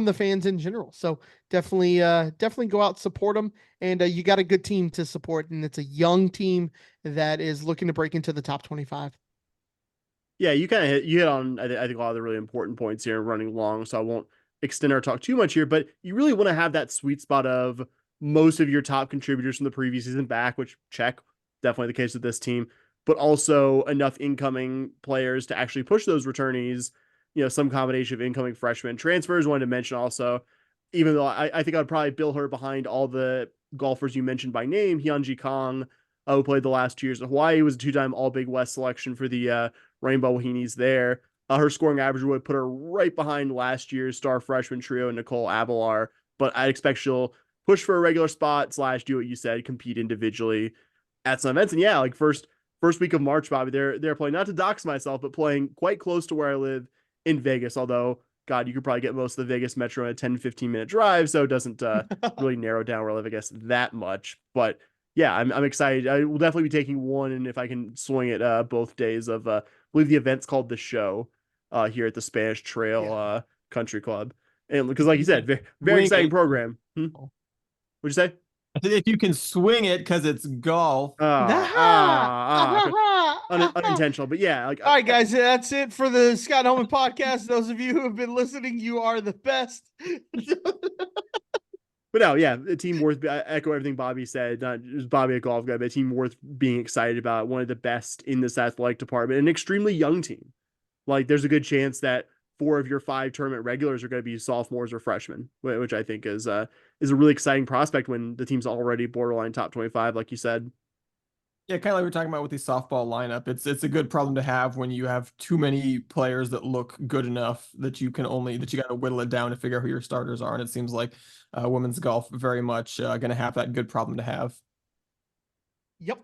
the fans in general. So definitely go out, support them. And you got a good team to support, and it's a young team that is looking to break into the top 25. Yeah, you kind of hit on, I think, a lot of the really important points here, running long, so I won't extend our talk too much here, but you really want to have that sweet spot of most of your top contributors from the previous season back, which check, definitely the case with this team, but also enough incoming players to actually push those returnees, some combination of incoming freshmen. Transfers, wanted to mention also, even though I think I'd probably bill her behind all the golfers you mentioned by name. Hyunji Kong, who played the last 2 years in Hawaii, was a 2-time All Big West selection for the Rainbow Wahinis there. Her scoring average would put her right behind last year's star freshman trio, Nicole Abelar. But I expect she'll push for a regular spot / do what you said, compete individually at some events. And yeah, like first week of March, Bobby, they're playing, not to dox myself, but playing quite close to where I live in Vegas. Although, God, you could probably get most of the Vegas metro in a 10-15 minute drive, so it doesn't really narrow down where I live, I guess, that much. But yeah, I'm excited. I will definitely be taking one, and if I can swing it both days of I believe the event's called The Show here at the Spanish Trail Country Club. And because, like you said, very exciting program. What'd you say? I think if you can swing it because it's golf. Unintentional, but yeah. Like, all right, guys, that's it for the Scott Holman podcast. Those of you who have been listening, you are the best. But no, yeah, a team worth. I echo everything Bobby said. Not just Bobby, a golf guy, but a team worth being excited about. One of the best in this athletic department, an extremely young team. Like, there's a good chance that 4 of your 5 tournament regulars are going to be sophomores or freshmen, which I think is a really exciting prospect when the team's already borderline top 25, like you said. Yeah, kind of like we are talking about with the softball lineup. It's a good problem to have when you have too many players that look good enough that you got to whittle it down to figure out who your starters are. And it seems like women's golf very much going to have that good problem to have. Yep.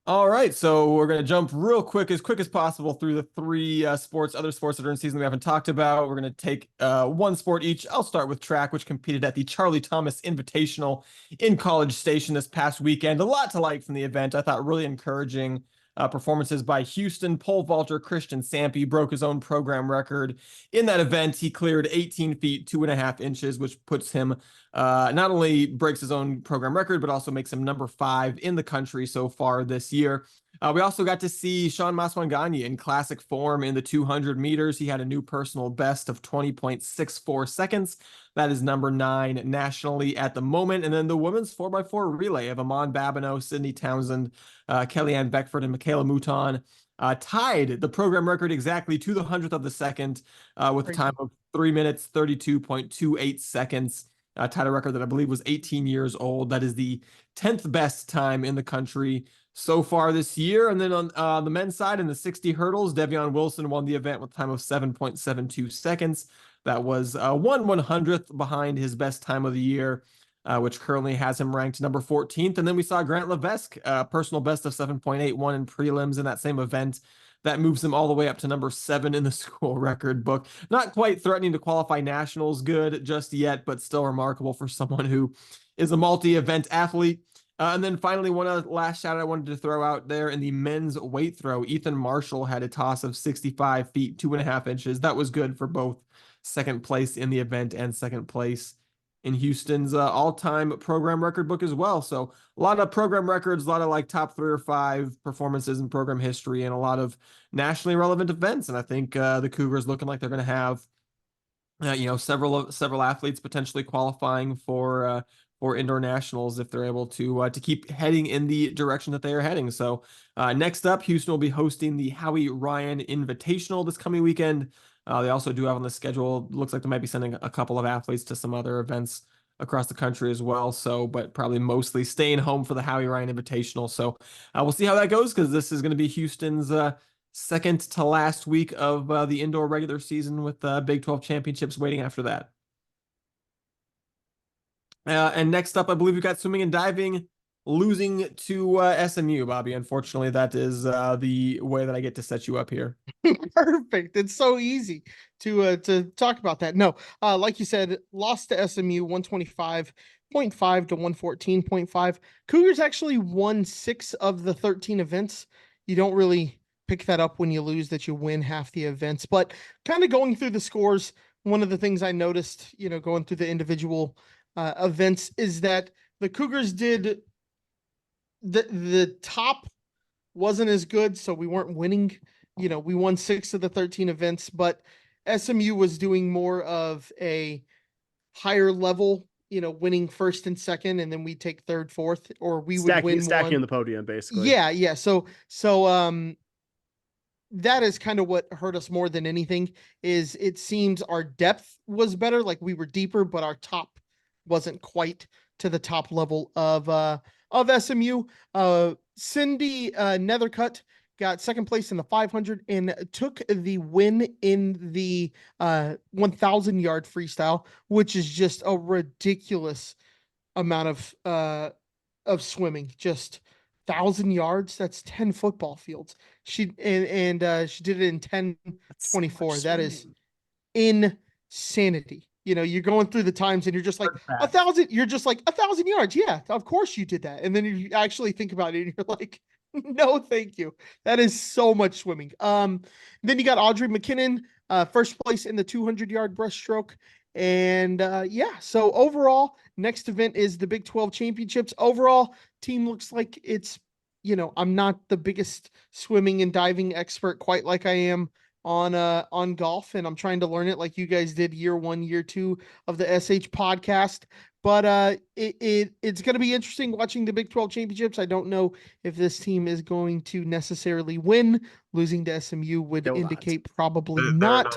All right, so we're going to jump real quick as possible through the 3 other sports that are in season we haven't talked about. We're going to take one sport each. I'll start with track, which competed at the Charlie Thomas Invitational in College Station this past weekend. A lot to like from the event. I thought really encouraging performances by Houston pole vaulter Christian Sampy broke his own program record. In that event, he cleared 18 feet, 2.5 inches, which puts him not only breaks his own program record, but also makes him number 5 in the country so far this year. We also got to see Sean Maswanganyi in classic form in the 200 meters. He had a new personal best of 20.64 seconds. That is number 9 nationally at the moment. And then the women's 4x4 relay of Amon Babineau, Sydney Townsend, Kellyanne Beckford, and Michaela Mouton tied the program record exactly to the 100th of the second with a time of 3 minutes, 32.28 seconds. Tied a record that I believe was 18 years old. That is the 10th best time in the country so far this year. And then on the men's side in the 60 hurdles, Devion Wilson won the event with a time of 7.72 seconds. That was 1/100th behind his best time of the year, which currently has him ranked number 14th. And then we saw Grant Levesque, personal best of 7.81 in prelims in that same event. That moves him all the way up to number 7 in the school record book. Not quite threatening to qualify nationals good just yet, but still remarkable for someone who is a multi-event athlete. And then finally, one last shout I wanted to throw out there in the men's weight throw. Ethan Marshall had a toss of 65 feet, 2.5 inches. That was good for both second place in the event and second place in Houston's all-time program record book as well. So a lot of program records, a lot of like top 3 or 5 performances in program history, and a lot of nationally relevant events. And I think the Cougars looking like they're going to have, several athletes potentially qualifying for indoor nationals if they're able to keep heading in the direction that they are heading. So next up, Houston will be hosting the Howie Ryan Invitational this coming weekend. They also do have on the schedule, looks like they might be sending a couple of athletes to some other events across the country as well. So, but probably mostly staying home for the Howie Ryan Invitational. So we'll see how that goes, because this is going to be Houston's second to last week of the indoor regular season, with Big 12 championships waiting after that. And next up, I believe we've got swimming and diving losing to SMU, Bobby. Unfortunately, that is the way that I get to set you up here. Perfect. It's so easy to talk about that. No, like you said, lost to SMU 125.5 to 114.5. Cougars actually won 6 of the 13 events. You don't really pick that up when you lose, that you win half the events. But kind of going through the scores, one of the things I noticed, going through the individual events, is that the Cougars did the top wasn't as good, so we weren't winning. We won 6 of the 13 events, but SMU was doing more of a higher level, winning first and second, and then we take third, fourth, or we would win stacking one. on the podium, basically. Yeah. So that is kind of what hurt us more than anything. Is it seems our depth was better, like we were deeper, but our top wasn't quite to the top level of SMU. Cindy Nethercutt got second place in the 500 and took the win in the 1,000-yard freestyle, which is just a ridiculous amount of swimming. Just 1,000 yards. That's 10 football fields. She did it in 10:24. That is insanity. You know, you're going through the times and you're just like 1,000. You're just like 1,000 yards. Yeah, of course you did that. And then you actually think about it and you're like, no, thank you. That is so much swimming. Then you got Audrey McKinnon, first place in the 200-yard breaststroke. And yeah, so overall, next event is the Big 12 championships. Overall, team looks like it's, you know, I'm not the biggest swimming and diving expert quite like I am on golf, and I'm trying to learn it like you guys did year 1, year 2 of the SH podcast. But it's going to be interesting watching the Big 12 championships. I don't know if this team is going to necessarily win. Losing to SMU would indicate probably not.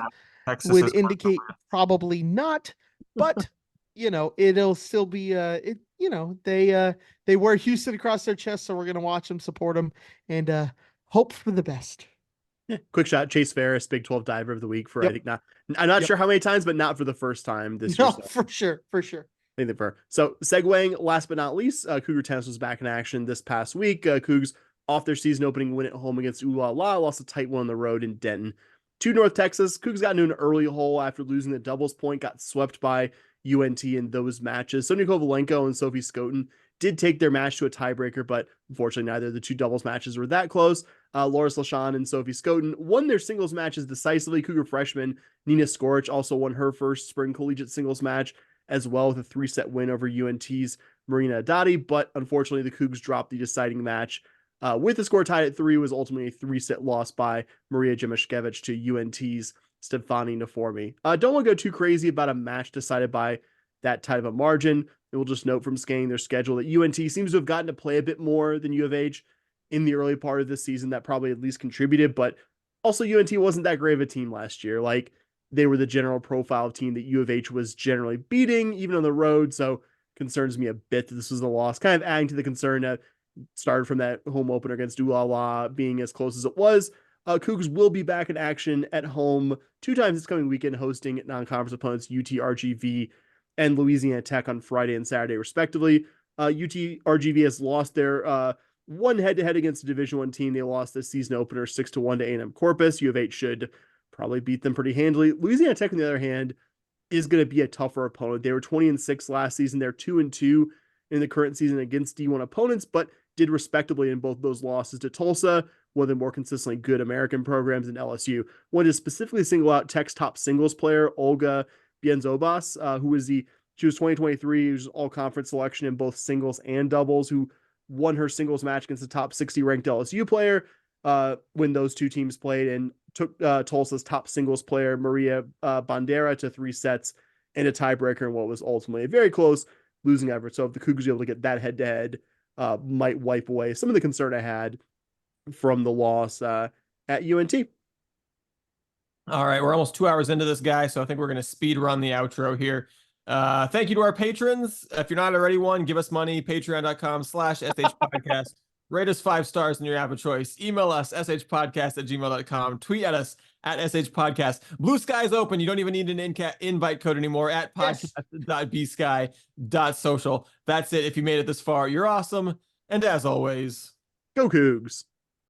Would indicate probably not, but you know, it'll still be they wear Houston across their chest, so we're gonna watch them, support them, and hope for the best. Yeah. Quick shot, Chase Ferris, Big 12 diver of the week for, I think I'm not sure how many times, but not for the first time this year. No, for sure. I think so segueing, last but not least, Cougar tennis was back in action this past week. Cougs off their season opening win at home against Ooh La La, lost a tight one on the road in Denton. To North Texas, Cougs got into an early hole after losing the doubles point, got swept by UNT in those matches. Sonia Kovalenko and Sophie Skoten did take their match to a tiebreaker, but unfortunately neither of the two doubles matches were that close. Loris LaShawn and Sophie Skoten won their singles matches decisively. Cougar freshman Nina Skoric also won her first spring collegiate singles match as well, with a 3-set win over UNT's Marina Adati, but unfortunately the Cougs dropped the deciding match. With the score tied at 3, was ultimately a 3-set loss by Maria Jemashkevich to UNT's Stefani Naformi. Don't want to go too crazy about a match decided by that type of a margin. And we'll just note from scanning their schedule that UNT seems to have gotten to play a bit more than U of H in the early part of this season. That probably at least contributed, but also UNT wasn't that great of a team last year. Like, they were the general profile team that U of H was generally beating, even on the road. So concerns me a bit that this was a loss, kind of adding to the concern that started from that home opener against Ooh La La being as close as it was. Cougs will be back in action at home 2 times this coming weekend, hosting non-conference opponents UTRGV and Louisiana Tech on Friday and Saturday, respectively. UTRGV has lost their one head-to-head against a Division I team. They lost the season opener 6-1 to A&M Corpus. U of H should probably beat them pretty handily. Louisiana Tech, on the other hand, is going to be a tougher opponent. They were 20-6 last season. They're 2-2 in the current season against D1 opponents, but did respectably in both those losses to Tulsa, one of the more consistently good American programs, in LSU. One to specifically single out Tech's top singles player, Olga Bienzobas, she was 2023, she was all-conference selection in both singles and doubles, who won her singles match against the top 60 ranked LSU player when those two teams played, and took Tulsa's top singles player, Maria Bandera, to 3 sets and a tiebreaker in what was ultimately a very close losing effort. So if the Cougars are able to get that head-to-head, might wipe away some of the concern I had from the loss at UNT. All right, we're almost 2 hours into this, guy, so I think we're going to speed run the outro here. Thank you to our patrons. If you're not already one, give us money. Patreon.com/shpodcast. Rate us 5 stars in your app of choice. Email us, shpodcast@gmail.com. Tweet at us at shpodcast. Blue Sky's open. You don't even need an invite code anymore at podcast.bsky.social. That's it. If you made it this far, you're awesome. And as always, go Cougs.